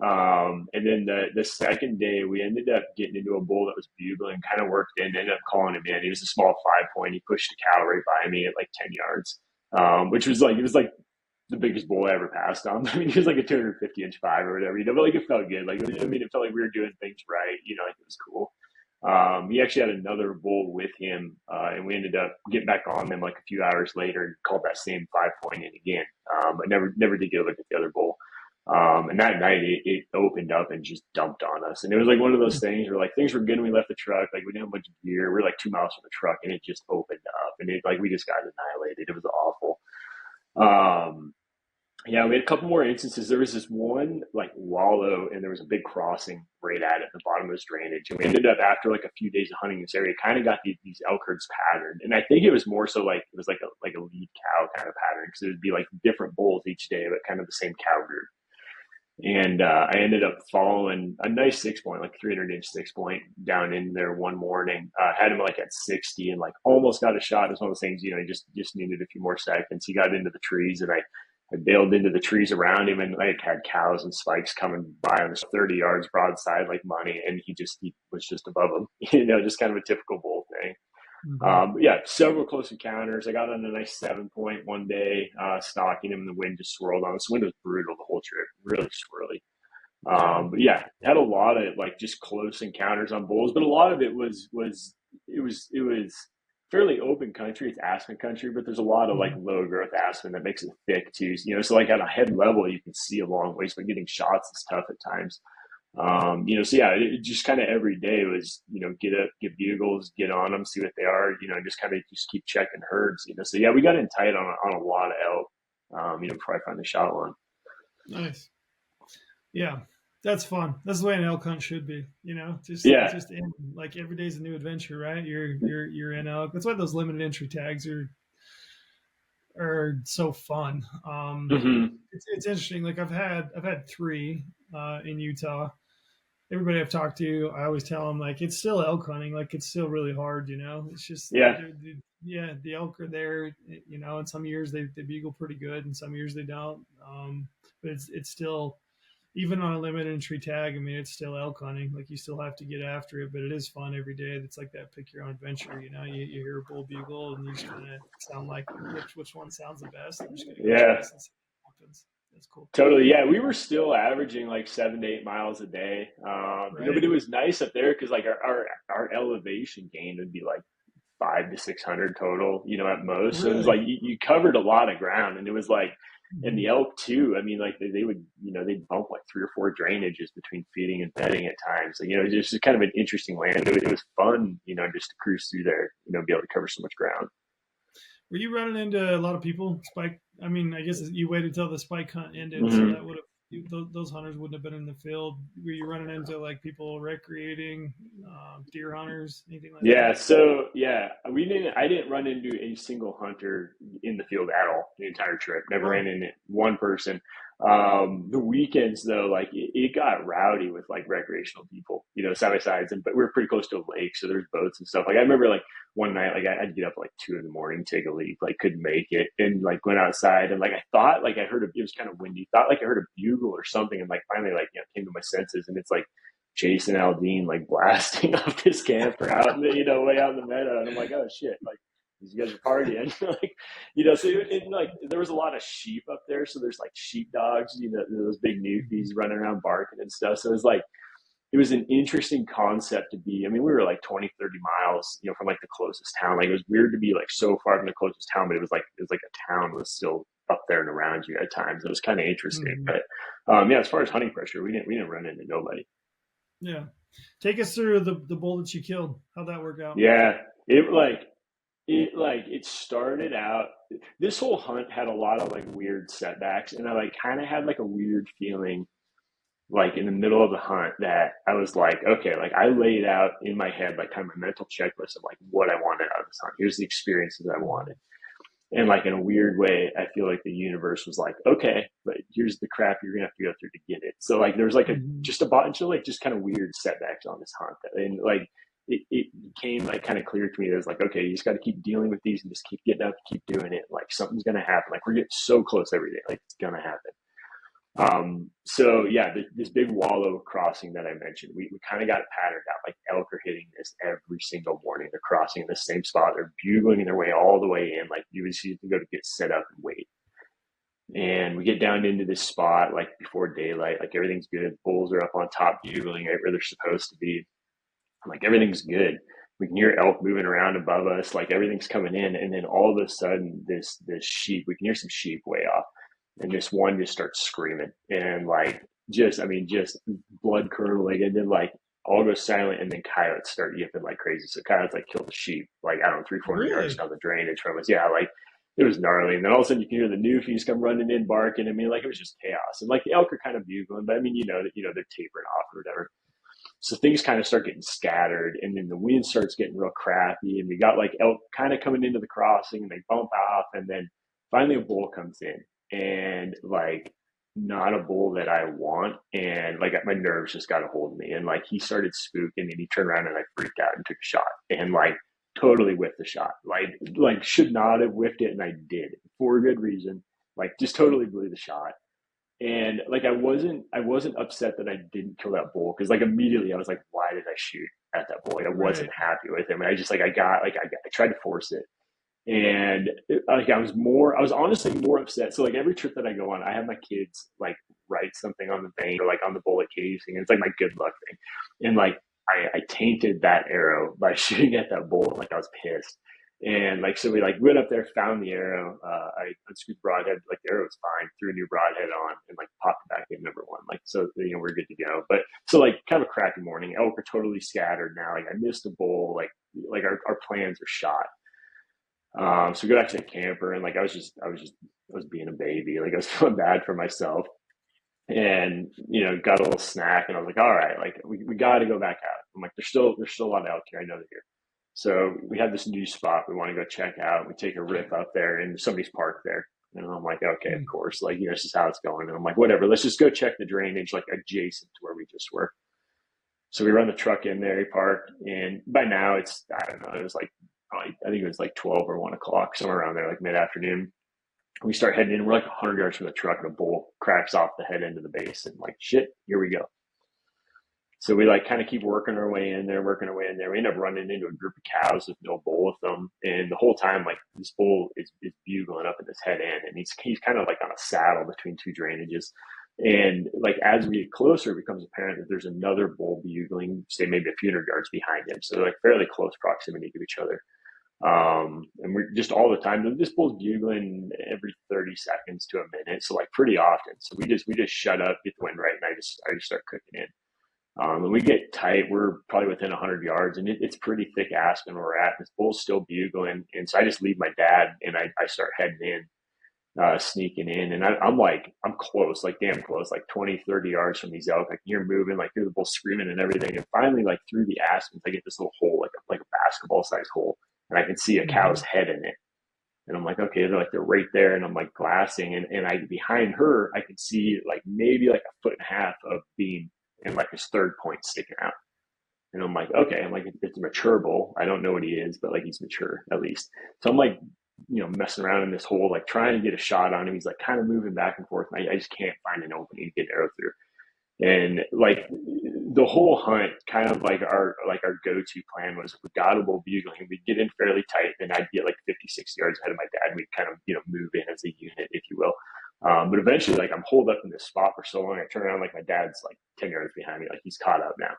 And then the second day, we ended up getting into a bull that was bugling, kind of worked in, ended up calling him in. He was a small 5 point. He pushed a cow right by me at like 10 yards, which was like, it was like the biggest bull I ever passed on. I mean, he was like a 250-inch five or whatever, but like it felt good. Like, I mean, it felt like we were doing things right, like it was cool. He actually had another bull with him, and we ended up getting back on them like a few hours later and called that same 5 point in again. But never did get a look at the other bull. And that night it opened up and just dumped on us. And it was like one of those things where like things were good when we left the truck. Like we didn't have a bunch of gear. We were like 2 miles from the truck and it just opened up and it like we just got annihilated. It was awful. Um, yeah, we had a couple more instances. There was this one like wallow and there was a big crossing right at it at the bottom of this drainage. And we ended up after like a few days of hunting this area, kind of got these elk herds patterned. And I think it was more so like it was like a lead cow kind of pattern because it would be like different bulls each day, but kind of the same cow group. And I ended up following a nice 6 point, like 300-inch 6 point down in there one morning. Had him like at 60 and like almost got a shot. It's one of those things, he just needed a few more seconds. He got into the trees and I bailed into the trees around him and like had cows and spikes coming by on this 30 yards broadside like money. And he was just above them, just kind of a typical bull thing. Mhm. Yeah, several close encounters. I got on a nice 7 point one day, stalking him, and the wind just swirled on. This wind was brutal the whole trip, really swirly. Yeah. But yeah, had a lot of like just close encounters on bulls, but a lot of it was fairly open country. It's aspen country, but there's a lot of like Mhm. low growth aspen that makes it thick too. So like at a head level, you can see a long ways, but getting shots is tough at times. So yeah, it just kind of every day was, get up, get bugles, get on them, see what they are, just kind of just keep checking herds. So yeah, we got in tight on a lot of elk, before I finally shot one. Nice. Yeah. That's fun. That's the way an elk hunt should be. Yeah. Just in like every day's a new adventure, right? You're in elk. That's why those limited entry tags are so fun. Hmm. It's interesting. Like I've had three in Utah. Everybody I've talked to, I always tell them like it's still elk hunting. Like it's still really hard. It's just Yeah. yeah, the elk are there. And some years they bugle pretty good, and some years they don't. But it's still, even on a limited entry tag. I mean, it's still elk hunting. Like you still have to get after it, but it is fun every day. It's like that pick your own adventure. You hear a bull bugle and you just kind of sound like which one sounds the best. I'm just gonna go Yeah. chase and see what happens. That's cool. Totally. Yeah. We were still averaging like 7 to 8 miles a day. But Right. it was nice up there because like our elevation gain would be like 500 to 600 total, at most. So it was Really. like you covered a lot of ground, and it was like And the elk too. I mean, like they would, they'd bump like 3 or 4 drainages between feeding and bedding at times. Like, it's just kind of an interesting land. It was fun, just to cruise through there, be able to cover so much ground. Were you running into a lot of people? Spike. I mean, I guess you waited till the spike hunt ended, so Mm-hmm. that would have those hunters wouldn't have been in the field. Were you running into like people recreating, deer hunters, anything like that? Yeah, so yeah, we didn't. I didn't run into a single hunter in the field at all the entire trip. Never ran Wow. into one person. The weekends though, like it got rowdy with like recreational people, side by sides, and but we were pretty close to a lake, so there's boats and stuff. Like I remember like one night, like I'd get up at like 2 in the morning, take a leak, like couldn't make it, and like went outside, and like I thought like I heard it was kind of windy, thought like I heard a bugle or something, and like finally like came to my senses, and it's like Jason Aldean like blasting off this camper out in the, way out in the meadow. And I'm like, oh shit, like these guys are partying. Like, so like there was a lot of sheep up there. So there's like sheep dogs, those big newfies running around barking and stuff. So it was an interesting concept to be. I mean, we were like 20, 30 miles, from like the closest town. Like it was weird to be like so far from the closest town, but it was like a town was still up there and around you at times. It was kind of interesting. Mm-hmm. But yeah, as far as hunting pressure, we didn't run into nobody. Yeah. Take us through the bull that you killed. How'd that work out? Yeah, it started out. This whole hunt had a lot of like weird setbacks, and I like kind of had like a weird feeling, like in the middle of the hunt, that I was like, okay, like I laid out in my head like kind of my mental checklist of like what I wanted out of this hunt. Here's the experiences I wanted. And like in a weird way, I feel like the universe was like, okay, but here's the crap you're gonna have to go through to get it. So like there was like Mm-hmm. just a bunch of like just kind of weird setbacks on this hunt, and like it became like kind of clear to me that it was like, okay, you just got to keep dealing with these and just keep getting up, keep doing it. Like something's gonna happen. Like we're getting so close every day, like it's gonna happen. So yeah, this big wallow crossing that I mentioned, we kind of got it patterned out. Like elk are hitting this every single morning. They're crossing in the same spot. They're bugling their way all the way in. Like you just can go to get set up and wait. And we get down into this spot like before daylight. Like everything's good. Bulls are up on top bugling right where they're supposed to be. Like everything's good. We can hear elk moving around above us. Like everything's coming in, and then all of a sudden, this sheep. We can hear some sheep way off, and this one just starts screaming, and like just blood curdling, and then like all goes silent, and then coyotes start yipping like crazy. So coyotes like kill the sheep, like I don't know, 300, 400 yards Really? down the drainage from us. Yeah, like it was gnarly. And then all of a sudden you can hear the newfies come running in barking. I mean, like it was just chaos. And like the elk are kind of bugling, but I mean, they're tapering off or whatever. So things kind of start getting scattered, and then the wind starts getting real crappy, and we got like elk kind of coming into the crossing, and they bump off, and then finally a bull comes in, and like not a bull that I want, and like my nerves just got a hold of me, and like he started spooking, and he turned around, and I freaked out and took a shot, and like totally whiffed the shot, like should not have whiffed it, and I did for a good reason, like just totally blew the shot. And like I wasn't upset that I didn't kill that bull, because like immediately I was like, why did I shoot at that bull? Like I wasn't Right. happy with him, and I just like I tried to force it, and like I was honestly more upset. So like every trip that I go on, I have my kids like write something on the vein or like on the bullet casing, and it's like my good luck thing, and like I tainted that arrow by shooting at that bull. Like I was pissed. And like, so we like went up there, found the arrow. I unscrewed the broadhead, like the arrow was fine, threw a new broadhead on, and like popped it back in number one. Like, so, we're good to go. But so like kind of a crappy morning. Elk are totally scattered now. Like I missed a bull. Like our plans are shot. So we go back to the camper, and like I was being a baby. Like I was feeling bad for myself, and got a little snack, and I was like, all right, like we got to go back out. I'm like, there's still a lot of elk here. I know they're here. So we have this new spot we want to go check out. We take a rip up there, and somebody's parked there. And I'm like, okay, of Mm. course, like, this is how it's going. And I'm like, whatever, let's just go check the drainage, like adjacent to where we just were. So we run the truck in there, he parked, and by now I don't know, it was like, probably, I think it was like 12 or 1 o'clock, somewhere around there, like mid afternoon. We start heading in. We're like 100 yards from the truck, and a bull cracks off the head end of the base, and like, shit, here we go. So we like kind of keep working our way in there, working our way in there. We end up running into a group of cows with no bull with them. And the whole time, like this bull is bugling up at his head end, and he's kind of like on a saddle between two drainages. And like as we get closer, it becomes apparent that there's another bull bugling, say maybe a few hundred yards behind him. So they're like fairly close proximity to each other. And we're just all the time. This bull's bugling every 30 seconds to a minute, so like pretty often. So we just shut up, get the wind right, and I just start cooking in. And we get tight. We're probably within 100 yards, and it's pretty thick aspen where we're at. This bull's still bugling, and so I just leave my dad, and I start heading in, sneaking in, and I'm close, like damn close, like 20, 30 yards from these elk. I can hear moving, like hear the bull screaming and everything. And finally, like through the aspens, I get this little hole, like a basketball size hole, and I can see a cow's head in it. And I'm like, okay, they're right there, and I'm like glassing, and I behind her, I can see like maybe like a foot and a half of beam and like his third point sticking out. And I'm like, okay, I'm like, it's a mature bull. I don't know what he is, but like he's mature at least. So I'm like, messing around in this hole, like trying to get a shot on him. He's like kind of moving back and forth. And I just can't find an opening to get an arrow through. And like the whole hunt, kind of like our go-to plan was we got a bull bugling. We'd get in fairly tight, and I'd get like 50, 60 yards ahead of my dad. And we'd kind of, move in as a unit, if you will. But eventually, like I'm holed up in this spot for so long, I turn around, like my dad's like 10 yards behind me, like he's caught up now.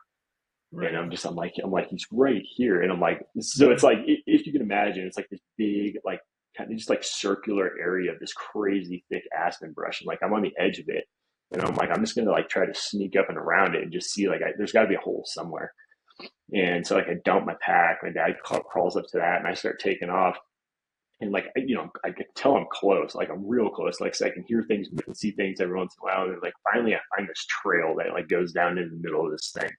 Right. And I'm like, he's right here. And I'm like, so it's like, if you can imagine, it's like this big, like kind of just like circular area of this crazy thick aspen brush. And like, I'm on the edge of it. And I'm like, I'm just going to like try to sneak up and around it and just see, like, there's got to be a hole somewhere. And so like I dump my pack, my dad crawls up to that, and I start taking off. And like, I can tell I'm close, like I'm real close. Like, so I can hear things and see things every once in a while. And like, finally I find this trail that like goes down in the middle of this thing.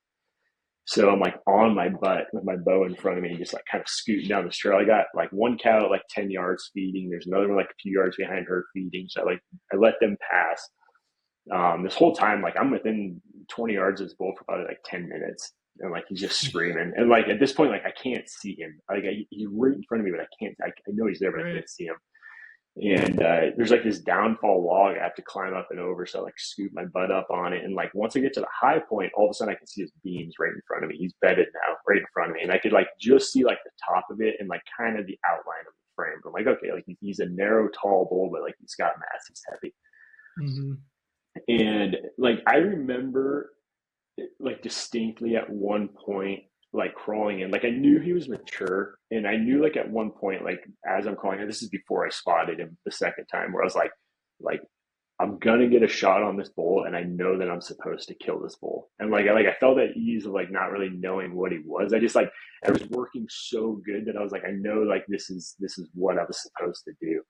So I'm like on my butt with my bow in front of me, just like kind of scooting down this trail. I got like one cow at like 10 yards feeding. There's another one like a few yards behind her feeding. So I let them pass. This whole time, like I'm within 20 yards of this bull for probably like 10 minutes. And like he's just screaming. And like at this point, like I can't see him. Like he's right in front of me, but I know he's there, but I can't see him. And there's like this downfall log I have to climb up and over. So I like scoop my butt up on it. And like once I get to the high point, all of a sudden I can see his beams right in front of me. He's bedded now, right in front of me. And I could like just see like the top of it and like kind of the outline of the frame. But I'm like, okay, like he's a narrow, tall bull, but like he's got mass, he's heavy. Mm-hmm. And like I remember like distinctly at one point, like crawling in, like I knew he was mature, and I knew like at one point, like as I'm crawling in, this is before I spotted him the second time, where I was like I'm gonna get a shot on this bull, and I know that I'm supposed to kill this bull. And like I felt at ease of like not really knowing what he was. I was working so good that I was like, I know like this is what I was supposed to do.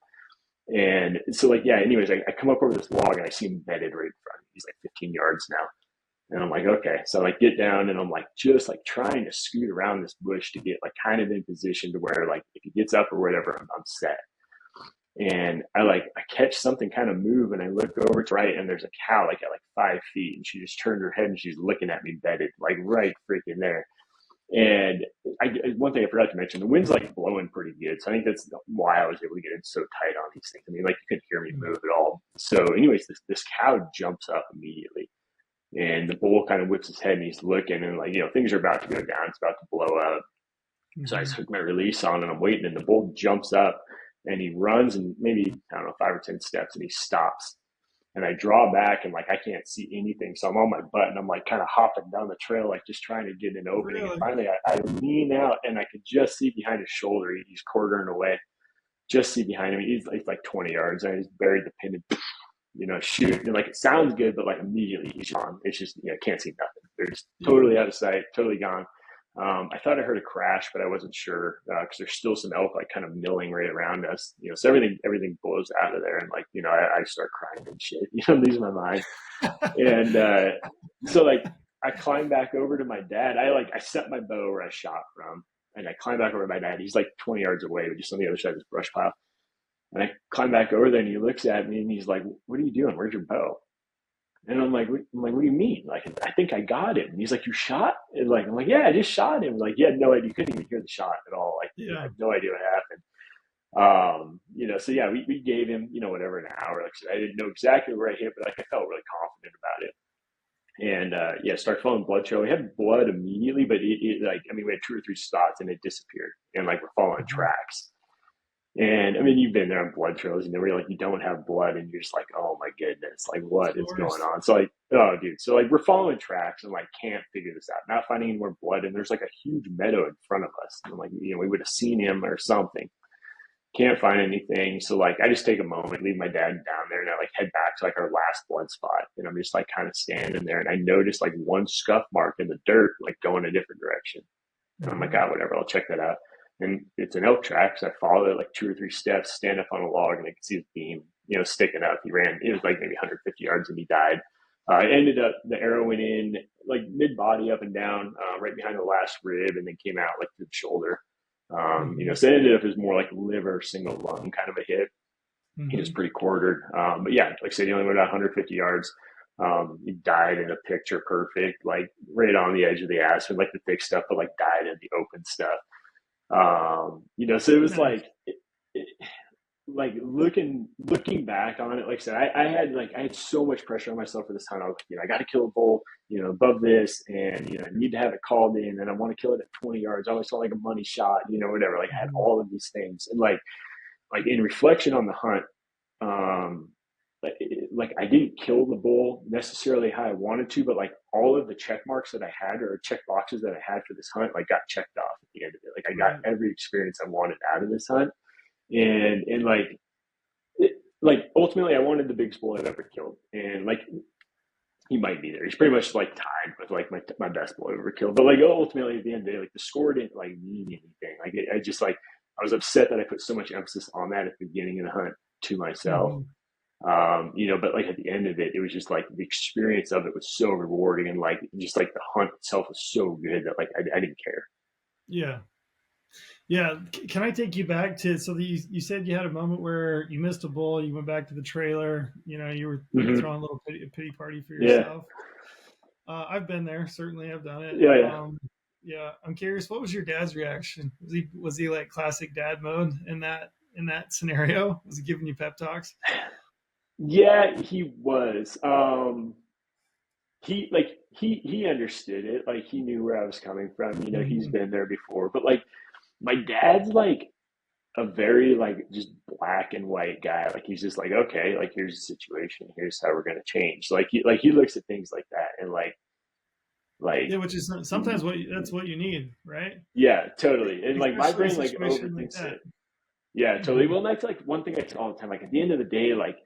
And so like, yeah, anyways, I come up over this log and I see him bedded right in front of me. He's like 15 yards now. And I'm like, okay. So I like get down, and I'm like just like trying to scoot around this bush to get like kind of in position to where like if he gets up or whatever, I'm set. And I catch something kind of move, and I look over to right, and there's a cow like at like 5 feet, and she just turned her head and she's looking at me bedded, like right freaking there. And one thing I forgot to mention, the wind's like blowing pretty good. So I think that's why I was able to get in so tight on these things. I mean, like you couldn't hear me move at all. So anyways, this cow jumps up immediately. And the bull kind of whips his head, and he's looking, and like, things are about to go down. It's about to blow up. Mm-hmm. So I took my release on, and I'm waiting, and the bull jumps up, and he runs, and maybe, I don't know, 5 or 10 steps, and he stops. And I draw back, and like I can't see anything. So I'm on my butt, and I'm like kind of hopping down the trail, like just trying to get an opening. Really? And finally I lean out, and I could just see behind his shoulder. He's quartering away. Just see behind him. He's like 20 yards, and I just buried the pin and shoot. And like it sounds good, but like immediately he's gone. It's just, can't see nothing. They're just totally out of sight, totally gone. I thought I heard a crash, but I wasn't sure because there's still some elk like kind of milling right around us. So everything blows out of there, and like I start crying and shit. Lose my mind. And so like I climb back over to my dad. I set my bow where I shot from, and I climb back over to my dad. He's like 20 yards away, but just on the other side of this brush pile. And I climb back over there, and he looks at me, and he's like, "What are you doing? Where's your bow?" And I'm like, what do you mean? Like, I think I got him. And he's like, you shot? And like, I'm like, yeah, I just shot him. Like, yeah, no idea. You couldn't even hear the shot at all. Like, I had no idea what happened. So yeah, we gave him, whatever, an hour. Like I said, I didn't know exactly where I hit, but like, I felt really confident about it. And started following blood trail. We had blood immediately, but we had 2 or 3 spots, and it disappeared. And like, we're following tracks. And I mean, you've been there on blood trails, where you're like, you don't have blood, and you're just like, oh my goodness, like It's what the is going worst. on? So like, oh dude, so like we're following tracks and like can't figure this out, not finding any more blood, and there's like a huge meadow in front of us. And like, we would have seen him or something. Can't find anything. So like, I just take a moment, leave my dad down there, and I like head back to like our last blood spot, and I'm just like kind of standing there, and I notice like one scuff mark in the dirt, like going a different direction. And I'm like, Mm-hmm. ah, whatever, I'll check that out. And it's an elk track, so I followed it like 2 or 3 steps, stand up on a log, and I could see his beam, sticking up. He ran, it was like maybe 150 yards, and he died. It ended up, the arrow went in like mid body up and down, right behind the last rib, and then came out like through the shoulder. Mm-hmm. So it ended up as more like liver, single lung kind of a hit. He was Mm-hmm. pretty quartered. But yeah, like I said, he only went about 150 yards. He died in a picture perfect, like right on the edge of the aspen, like the thick stuff, but like died in the open stuff. So it was Nice. it, like looking back on it, like I said, I had so much pressure on myself for this hunt. I was like, I got to kill a bull, above this, and I need to have it called in, and I want to kill it at 20 yards. I always felt like a money shot, whatever. Like I had Mm-hmm. all of these things, and like in reflection on the hunt, um, like I didn't kill the bull necessarily how I wanted to, but like all of the check marks that I had or check boxes that I had for this hunt, like got checked off at the end of it. Like I got Right. every experience I wanted out of this hunt, and like ultimately I wanted the biggest bull I've ever killed, and like he might be there. He's pretty much like tied with like my best bull I've ever killed, but like ultimately at the end of the day, like the score didn't like mean anything. Like I just like I was upset that I put so much emphasis on that at the beginning of the hunt to myself. Mm-hmm. But like at the end of it, it was just like the experience of it was so rewarding, and like just like the hunt itself was so good that like I didn't care. Yeah. Yeah. Can I take you back to so you said you had a moment where you missed a bull, you went back to the trailer, you were Mm-hmm. throwing a little pity party for Yeah, yourself. I've been there. Certainly, I've done it. yeah, yeah. Yeah, I'm curious. What was your dad's reaction? Was he like classic dad mode in that scenario? Was he giving you pep talks? Yeah, he was. He understood it. Like he knew where I was coming from. He's Mm-hmm. been there before. But like my dad's like a very like just black and white guy. Like he's just like, okay, like here's the situation. Here's how we're gonna change. Like he looks at things like that, and like Yeah, which is sometimes that's what you need, right? yeah, totally. And like my Especially a brain like situation like overthinks that. it. Yeah, totally. Mm-hmm. Well, that's like one thing I tell all the time. Like at the end of the day, like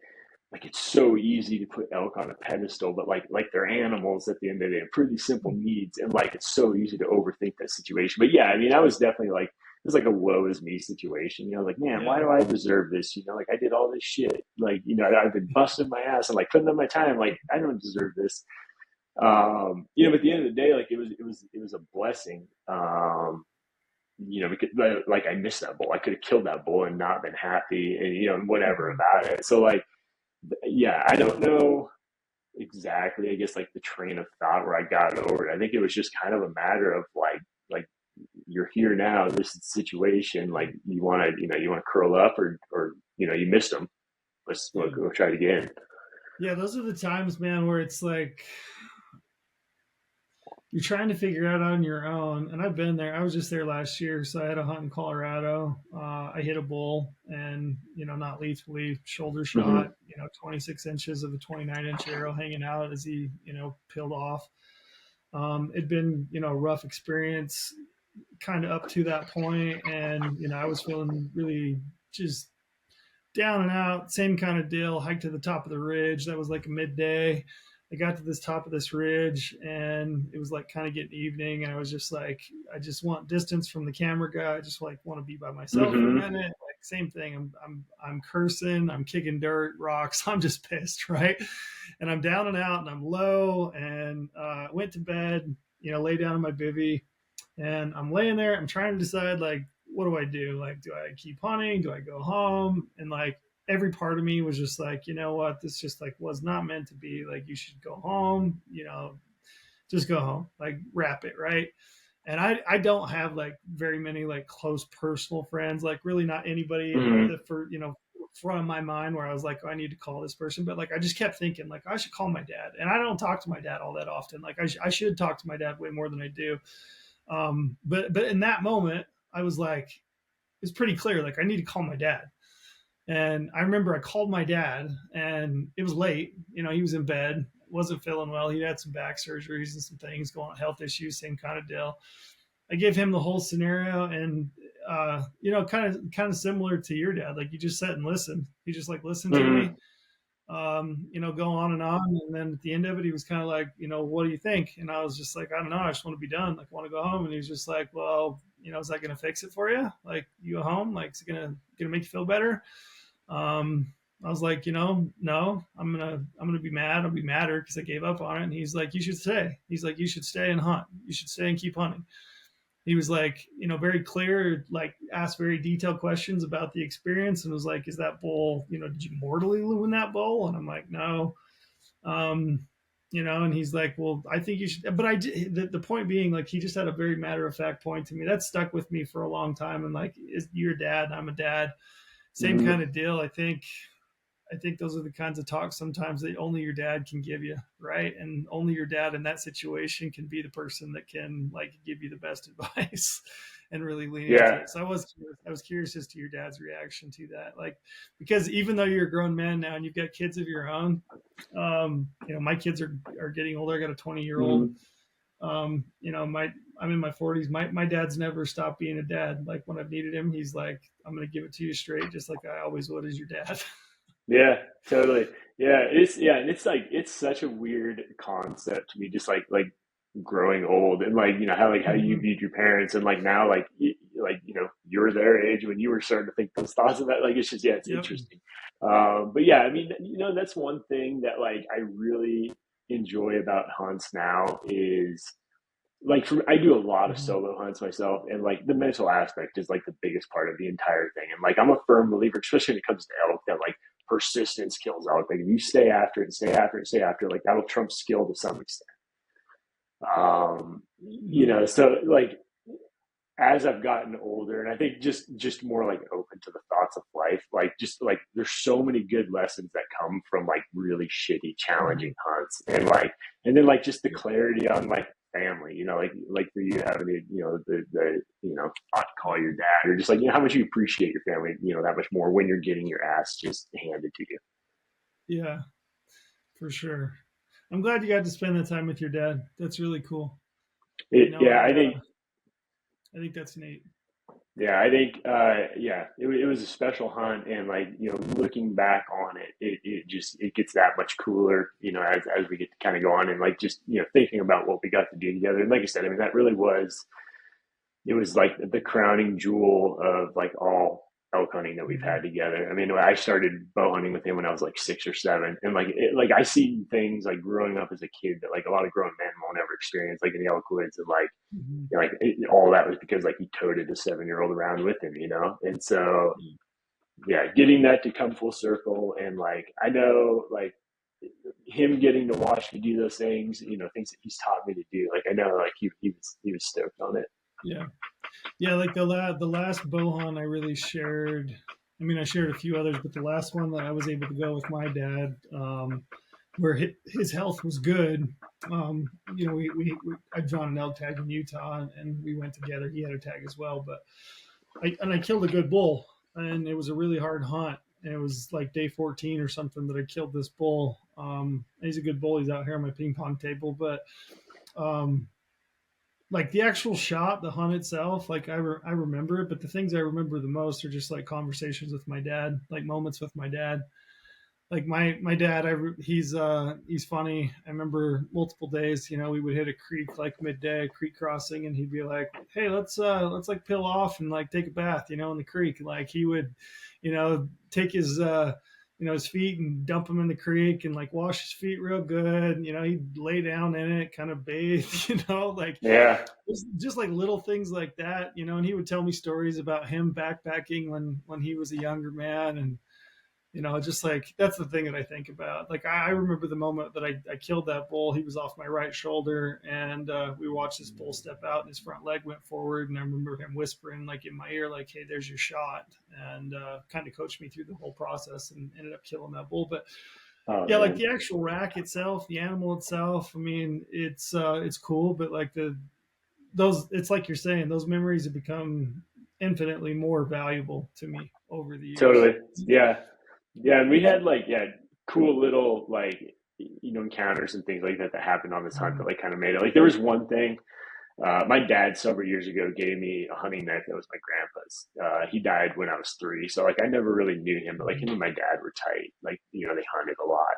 it's so easy to put elk on a pedestal, but like they're animals at the end of the day, pretty simple needs, and like it's so easy to overthink that situation. But yeah, I mean, I was definitely like it was like a woe is me situation. Like man, why Yeah. do I deserve this? Like I did all this shit. Like I've been busting my ass and like putting in my time. Like I don't deserve this. But at the end of the day, like it was a blessing. Because like I missed that bull. I could have killed that bull and not been happy, and whatever Mm-hmm. about it. So like yeah, I don't know exactly, I guess, like the train of thought where I got over it. I think it was just kind of a matter of like you're here now. This is the situation. Like you want to curl up or you missed them. Let's Yeah. go try it again. Yeah, those are the times, man, where it's like you're trying to figure it out on your own. And I've been there. I was just there last year, so I had a hunt in Colorado. I hit a bull, and not lethally, shoulder Mm-hmm. shot. 26 inches of a 29-inch arrow hanging out as he peeled off. It'd been a rough experience, kind of up to that point, and I was feeling really just down and out. Same kind of deal. Hiked to the top of the ridge. That was like a midday. I got to this top of this ridge, and it was like kind of getting evening, and I was just like, I just want distance from the camera guy. I just like want to be by myself for a Mm-hmm. minute. Like same thing. I'm cursing. I'm kicking dirt, rocks. I'm just pissed, right? And I'm down and out, and I'm low, and went to bed. Lay down in my bivy, and I'm laying there. I'm trying to decide like, what do I do? Like, do I keep hunting? Do I go home? And like every part of me was just like, you know what? This just like was not meant to be. Like, you should go home. Just go home. Like, wrap it, right? And I don't have like very many like close personal friends. Like, really not anybody Mm-hmm. that for front of my mind where I was like, oh, I need to call this person. But like, I just kept thinking like, I should call my dad. And I don't talk to my dad all that often. Like, I should talk to my dad way more than I do. But in that moment, I was like, was pretty clear. Like I need to call my dad. And I remember I called my dad, and it was late. You know, he was in bed, wasn't feeling well. He had some back surgeries and some things going on, health issues, same kind of deal. I gave him the whole scenario, and you know, kind of similar to your dad. Like you just sat and listened. He just like listened to me, Mm-hmm. you know, go on. And then at the end of it, he was kind of like, you know, what do you think? And I was just like, I don't know. I just want to be done. Like, I want to go home. And he was just like, well, you know, is that going to fix it for you? Like, you go home? Like, is it gonna make you feel better? I was like, you know, no, I'm gonna be mad. I'll be madder because I gave up on it. And he's like, you should stay. He's like, you should stay and hunt. You should stay and keep hunting. He was like, you know, very clear, like asked very detailed questions about the experience, and was like, is that bull, you know, did you mortally win that bull? And I'm like, no. Um, you know, and he's like, well, I think you should, but I did, the point being, like, he just had a very matter of fact point to me that stuck with me for a long time. And like, is you're a dad, I'm a dad, same Mm-hmm. kind of deal. I think those are the kinds of talks sometimes that only your dad can give you, right? And only your dad in that situation can be the person that can like give you the best advice and really lean into Yeah. it. So I was curious as to your dad's reaction to that, like because even though you're a grown man now and you've got kids of your own, you know, my kids are getting older. I got a 20-year-old. Mm-hmm. You know, I'm in my 40s. My dad's never stopped being a dad. Like when I've needed him, he's like, I'm gonna give it to you straight, just like I always would as your dad. Yeah, totally. And it's like it's such a weird concept to me, just like growing old and like how like how you Mm-hmm. viewed your parents and like now like you were their age when you were starting to think those thoughts of that. Like it's just it's Yep. interesting. But yeah, I mean that's one thing that like I really enjoy about hunts now is like I do a lot of Mm-hmm. solo hunts myself, and like the mental aspect is like the biggest part of the entire thing. And like I'm a firm believer, especially when it comes to elk, that like persistence kills elk. Like if you stay after it and stay after it and stay after it, like that'll trump skill to some extent. Mm-hmm. So like as I've gotten older, and I think just more like open to the thoughts of life, like just like there's so many good lessons that come from like really shitty, Mm-hmm. challenging hunts, and then like just the Yep. clarity on like family, like for you having to, the not to call your dad, or just like how much you appreciate your family, that much more when you're getting your ass just handed to you. Yeah, for sure. I'm glad you got to spend that time with your dad. That's really cool. You know, Yeah, I think that's neat. I think, it was a special hunt, and like looking back on it, it just it gets that much cooler, as we get to kind of go on, and like just thinking about what we got to do together. And like I said, I mean that really was it was like the crowning jewel of like all elk hunting that we've Mm-hmm. had together. I mean, I started bow hunting with him when I was like 6 or 7, and like I seen things like growing up as a kid that like a lot of grown men won't ever experience, like in the elk woods, and like Mm-hmm. all that was because like he toted a 7-year-old around with him, and so yeah, getting that to come full circle, and like I know like him getting to watch me do those things, things that he's taught me to do, like I know like he was stoked on it. Yeah. Yeah, like the last bow hunt I really shared. I mean, I shared a few others, but the last one that I was able to go with my dad, where his health was good. You know, I'd drawn an elk tag in Utah, and we went together. He had a tag as well, but I killed a good bull, and it was a really hard hunt. And it was like day 14 or something that I killed this bull. He's a good bull. He's out here on my ping pong table, but um, like the actual shot, the hunt itself, like I remember it, but the things I remember the most are just like conversations with my dad, like moments with my dad. Like my dad, he's funny. I remember multiple days, you know, we would hit a creek like midday, creek crossing, and he'd be like, "Hey, let's like peel off and like take a bath, you know, in the creek." Like he would, you know, take his you know, his feet and dump them in the creek and like wash his feet real good. You know, he'd lay down in it, kind of bathe, you know, like Yeah. just like little things like that, you know. And he would tell me stories about him backpacking when he was a younger man, and you know, just like that's the thing that I think about. Like I remember the moment that I killed that bull. He was off my right shoulder, and we watched this bull step out, and his front leg went forward. And I remember him whispering like in my ear, like, "Hey, there's your shot," and kind of coached me through the whole process, and ended up killing that bull. But Oh yeah, like man. the actual rack itself, the animal itself. I mean, it's cool, but like the those, it's like you're saying, those memories have become infinitely more valuable to me over the years. Totally. Yeah. Yeah. And we had like, yeah, cool little like, encounters and things like that that happened on this hunt that Mhm. like kind of made it. Like there was one thing, my dad several years ago gave me a hunting knife that was my grandpa's. He died when I was 3. So like I never really knew him, but like him and my dad were tight. Like, they hunted a lot.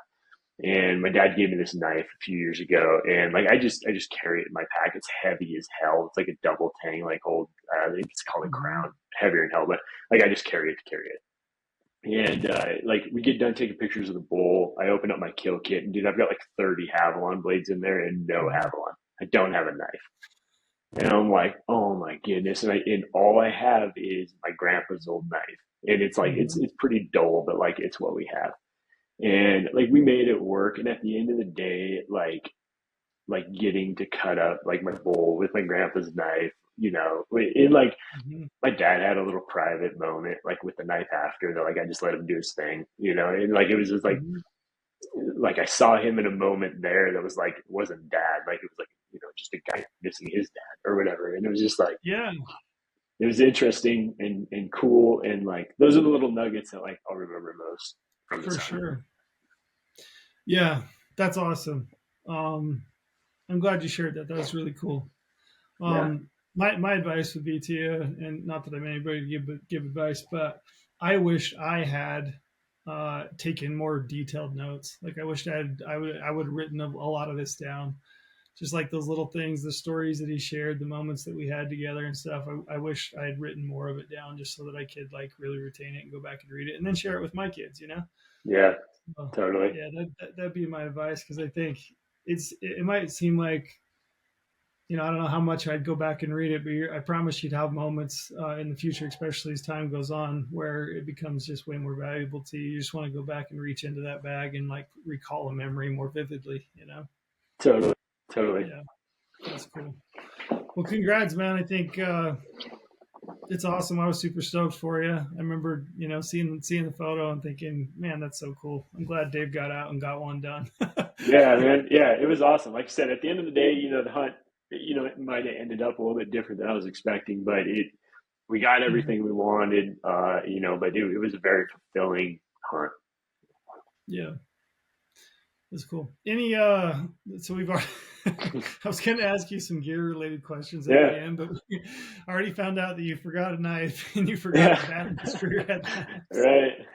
And my dad gave me this knife a few years ago, and like I just carry it in my pack. It's heavy as hell. It's like a double tang, like old. I think it's called a Mhm. Crown, heavier than hell. But like I just carry it to carry it. And like we get done taking pictures of the bull. I open up my kill kit, and dude, I've got like 30 Havalon blades in there, and no Mhm. Havalon. I don't have a knife, and I'm like, oh my goodness! And all I have is my grandpa's old knife, and it's like it's Mhm. it's pretty dull, but like it's what we have. And like we made it work. And at the end of the day, like getting to cut up like my bowl with my grandpa's knife, and like Mhm. my dad had a little private moment like with the knife after that, like I just let him do his thing, and like it was just Mhm. like I saw him in a moment there that was like it wasn't dad, like it was like just a guy missing his dad or whatever. And it was just like Yeah, it was interesting and cool, and like those are the little nuggets that like I'll remember most from this for hunt. sure. Yeah, that's awesome. Um, I'm glad you shared that. That was really cool. Yeah. My advice would be to you, and not that I'm anybody to give advice, but I wish I had taken more detailed notes. Like I wished I would have written a lot of this down, just like those little things, the stories that he shared, the moments that we had together and stuff. I wish I had written more of it down just so that I could like really retain it and go back and read it and then share it with my kids. Yeah, So, totally. yeah, that'd be my advice because I think it might seem like I don't know how much I'd go back and read it, but I promise you'd have moments in the future, especially as time goes on, where it becomes just way more valuable to you. You just want to go back and reach into that bag and like recall a memory more vividly. Totally. Totally. Yeah, that's cool. Well, congrats, man. I think it's awesome. I was super stoked for you. I remember, seeing the photo and thinking, man, that's so cool. I'm glad Dave got out and got one done. Yeah, man. Yeah, it was awesome. Like I said, at the end of the day, the hunt, it might have ended up a little bit different than I was expecting, but we got everything we wanted, but it was a very fulfilling hunt. Yeah. That's cool. Any so we've already I was gonna ask you some gear related questions at the Yeah. end, but we already found out that you forgot a knife and you forgot the Yeah. batteries for your headlamps. Right.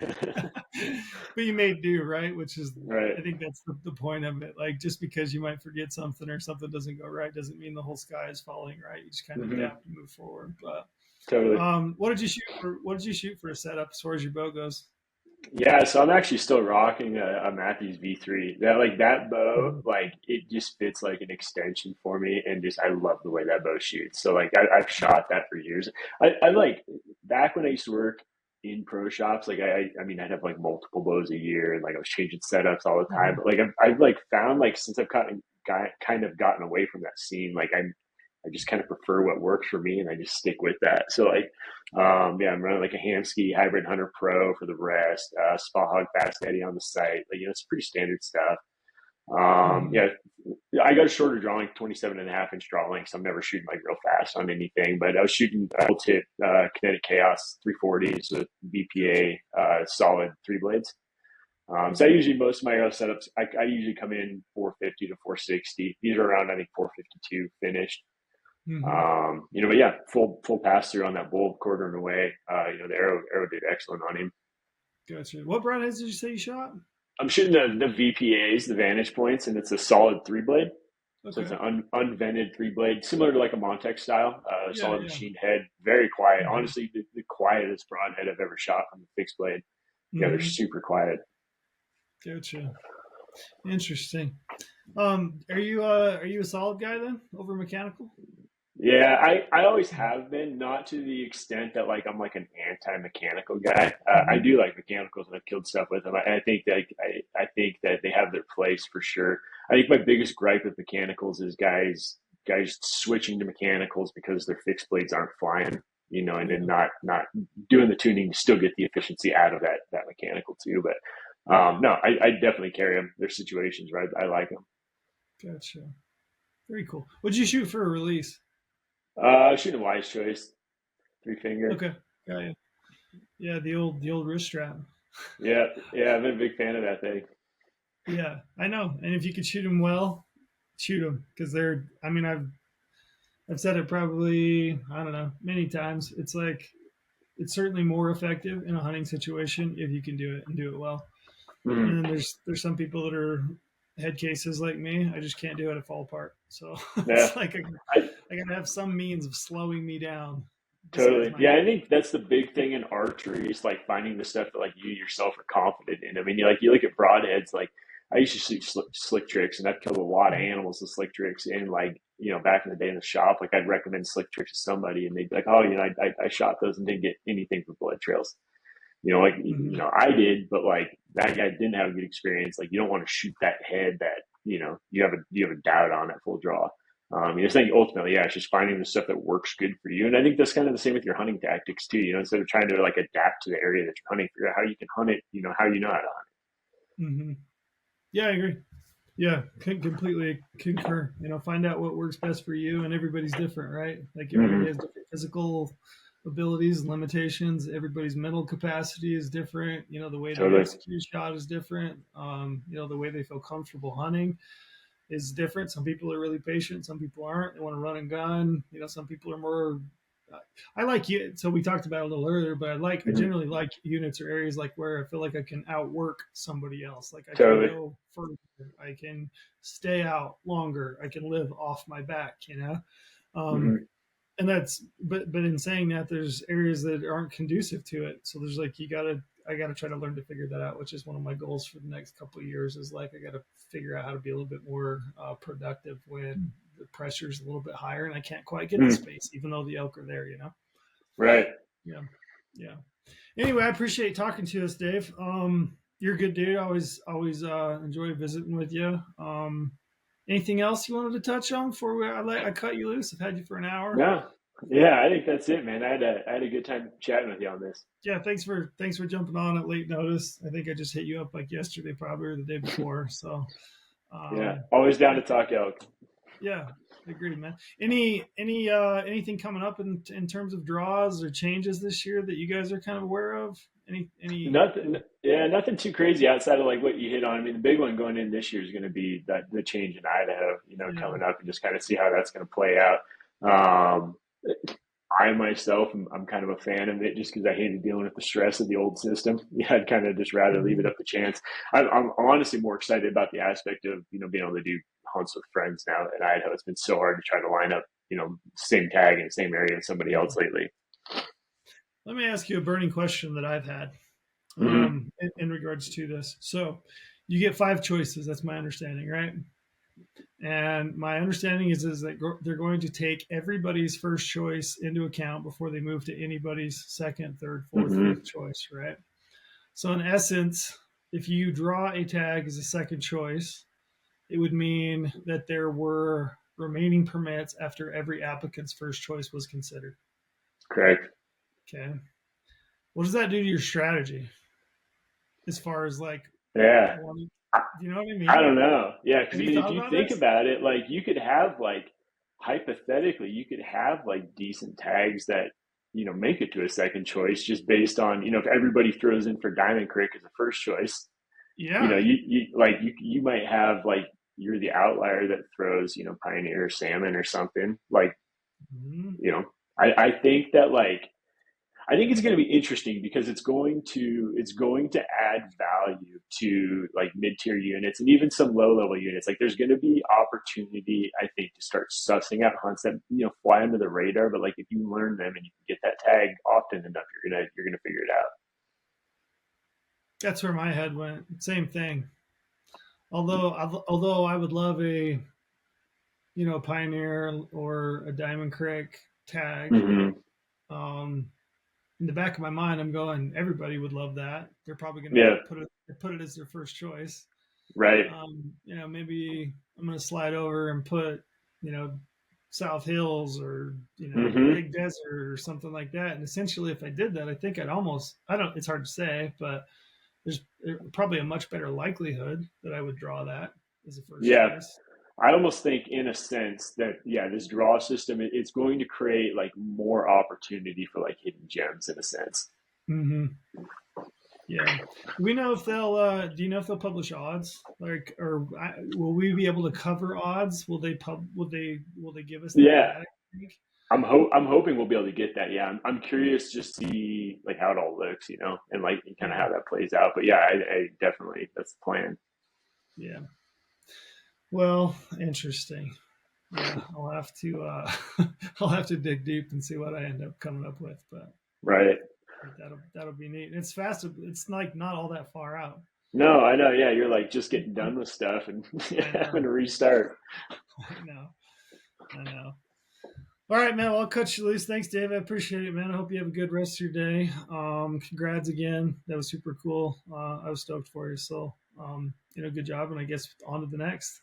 But you made do, right? Which is Right. I think that's the point of it. Like just because you might forget something or something doesn't go right doesn't mean the whole sky is falling, right? You just kind of Hmm. adapt and move forward. But Totally. what did you shoot for a setup as far as your bow goes? Yeah, so I'm actually still rocking a Matthews V3. That bow, Mhm. like it just fits like an extension for me, and just I love the way that bow shoots. So like I've shot that for years. I like back when I used to work in pro shops. Like I mean I'd have like multiple bows a year, and like I was changing setups all the time. Mhm. But like I've like found like since I've kind of gotten away from that scene, like I just kind of prefer what works for me, and I just stick with that. So like, yeah, I'm running like a Hamsky Hybrid Hunter Pro for the rest, Spa Hog Fast Eddie on the site. Like, it's pretty standard stuff. Mhm. Yeah, I got a shorter draw length, 27.5 inch draw length, so I'm never shooting like real fast on anything. But I was shooting full tip Kinetic Chaos 340s with BPA solid 3 blades. So I Okay. usually most of my arrow setups, I usually come in 450 to 460. These are around I think 452 finished. Mhm. But yeah, full pass through on that bull quartering away. The arrow did excellent on him. Gotcha. What broadheads did you say you shot? I'm shooting the VPAs, the Vantage Points, and it's a solid 3 blade. So it's Okay. an unvented 3 blade, similar to like a Montec style, Yeah, solid yeah. machine head, very quiet. Mhm. Honestly, the quietest broadhead I've ever shot from the fixed blade. Yeah, they're Mhm. super quiet. Gotcha. Interesting. Are you a solid guy then over mechanical? Yeah, I always have been, not to the extent that like I'm like an anti-mechanical guy. I Mhm. do like mechanicals, and I've killed stuff with them. I think that I think that they have their place for sure. I think my biggest gripe with mechanicals is guys switching to mechanicals because their fixed blades aren't flying, and then Yeah. not doing the tuning to still get the efficiency out of that mechanical too. But no, I definitely carry them. There's situations where I like them. Gotcha. Very cool. What'd you shoot for a release? Shooting a wise choice. three finger. Okay. Got you. Yeah, the old wrist strap. Yeah, yeah, I've been a big fan of that thing. Yeah, I know. And if you could shoot them well, shoot them because they're. I mean, I've said it probably I don't know many times. It's like it's certainly more effective in a hunting situation if you can do it and do it well. And Mm. then there's some people that are head cases like me. I just can't do it. I fall apart. So Yeah, it's like I, I gotta have some means of slowing me down besides totally. my Yeah, I think that's the big thing in archery is like finding the stuff that like you yourself are confident in. I mean, you look at broadheads. Like I used to shoot slick tricks, and I've killed a lot of animals with slick tricks. And like back in the day in the shop, like I'd recommend slick tricks to somebody, and they'd be like, "Oh, I shot those and didn't get anything for blood trails." mm-hmm. I did, but like that guy didn't have a good experience. Like you don't want to shoot that head that you have a doubt on at full draw. I think ultimately, yeah, it's just finding the stuff that works good for you. And I think that's kind of the same with your hunting tactics too. Instead of trying to like adapt to the area that you're hunting, figure out how you can hunt it. How you know how to hunt Mm-hmm. Yeah, I agree. Yeah, completely concur. Find out what works best for you, and everybody's different, right? Like it. everybody Mm-hmm. has different physical abilities and limitations. Everybody's mental capacity is different. The way they Totally. execute a shot is different. The way they feel comfortable hunting is different. Some people are really patient. Some people aren't. They want to run and gun. Some people are more. I like you. So we talked about it a little earlier, but I Mm-hmm. generally like units or areas like where I feel like I can outwork somebody else. Like I can Totally. go further. I can stay out longer. I can live off my back. Um, Mm-hmm. and but in saying that, there's areas that aren't conducive to it. So there's like I gotta try to learn to figure that out, which is one of my goals for the next couple of years. Is like I gotta figure out how to be a little bit more productive when the pressure's a little bit higher and I can't quite get the Mm-hmm. space, even though the elk are there. Right. Yeah, yeah. Anyway, I appreciate talking to us, Dave. You're a good dude. Always enjoy visiting with you. Anything else you wanted to touch on before I cut you loose? I've had you for an hour. No. Yeah, I think that's it, man. I had a good time chatting with you on this. Yeah, thanks for jumping on at late notice. I think I just hit you up like yesterday, probably or the day before. So, Yeah, um, always down yeah, to talk elk. yeah, agreed, man. Anything coming up in terms of draws or changes this year that you guys are kind of aware of? Any? Nothing, yeah, nothing too crazy outside of like what you hit on. I mean, the big one going in this year is going to be that the change in Idaho, Yeah. coming up and just kind of see how that's going to play out. Um, I myself, I'm kind of a fan of it just because I hated dealing with the stress of the old system. Yeah, I'd kind of just rather leave it Mhm. up to chance. I'm honestly more excited about the aspect of being able to do hunts with friends now in Idaho. It's been so hard to try to line up same tag in the same area as somebody Yeah. else lately. Let me ask you a burning question that I've had Mm-hmm. in regards to this. So, you get five choices. That's my understanding, right? And my understanding is that they're going to take everybody's first choice into account before they move to anybody's second, third, fourth, Mm-hmm. fifth choice, right? So, in essence, if you draw a tag as a second choice, it would mean that there were remaining permits after every applicant's first choice was considered. Correct. Okay. What does that do to your strategy as far as like Yeah. wanting, I, do you know what I I mean? don't know. Yeah, because Have I you mean, if thought you about think this? about it, like you could have like hypothetically, you could have like decent tags that make it to a second choice just based on if everybody throws in for Diamond Creek as a first choice. Yeah. You might have like you're the outlier that throws Pioneer or Salmon or something like Mhm. you know. I think that like I think it's going to be interesting because it's going to add value to like mid tier units and even some low level units. Like there's going to be opportunity, I think, to start sussing out hunts that fly under the radar. But like if you learn them and you can get that tag often enough, you're gonna figure it out. That's where my head went. Same thing. Although I would love a Pioneer or a Diamond Creek tag. Mm-hmm. Um, in the back of my mind, I'm going, everybody would love that. They're probably going to Yeah. put it as their first choice. Right. Maybe I'm going to slide over and put, South Hills or, Mm-hmm. Big Desert or something like that. And essentially, if I did that, I think it's hard to say, but there's probably a much better likelihood that I would draw that as a first Yeah. choice. I almost think, in a sense, that yeah, this draw system it's going to create like more opportunity for like hidden gems in a sense. Mm-hmm. Yeah. Do we know if they'll? Do you know if they'll publish odds? Like, or will we be able to cover odds? Will they pub? Will they? Will they give us that Yeah, data? I'm hoping we'll be able to get that. Yeah, I'm curious to see like how it all looks, and like kind of Yeah. how that plays out. But yeah, I definitely that's the plan. Yeah. Well, interesting. Yeah, I'll have to. I'll have to dig deep and see what I end up coming up with. But Right. that'll be neat. It's fast. It's like not all that far out. No, I know. Yeah, you're like just getting done with stuff and I having know. to restart. I know. I know. All right, man. Well, I'll cut you loose. Thanks, Dave. I appreciate it, man. I hope you have a good rest of your day. Congrats again. That was super cool. I was stoked for you. So, good job. And I guess on to the next.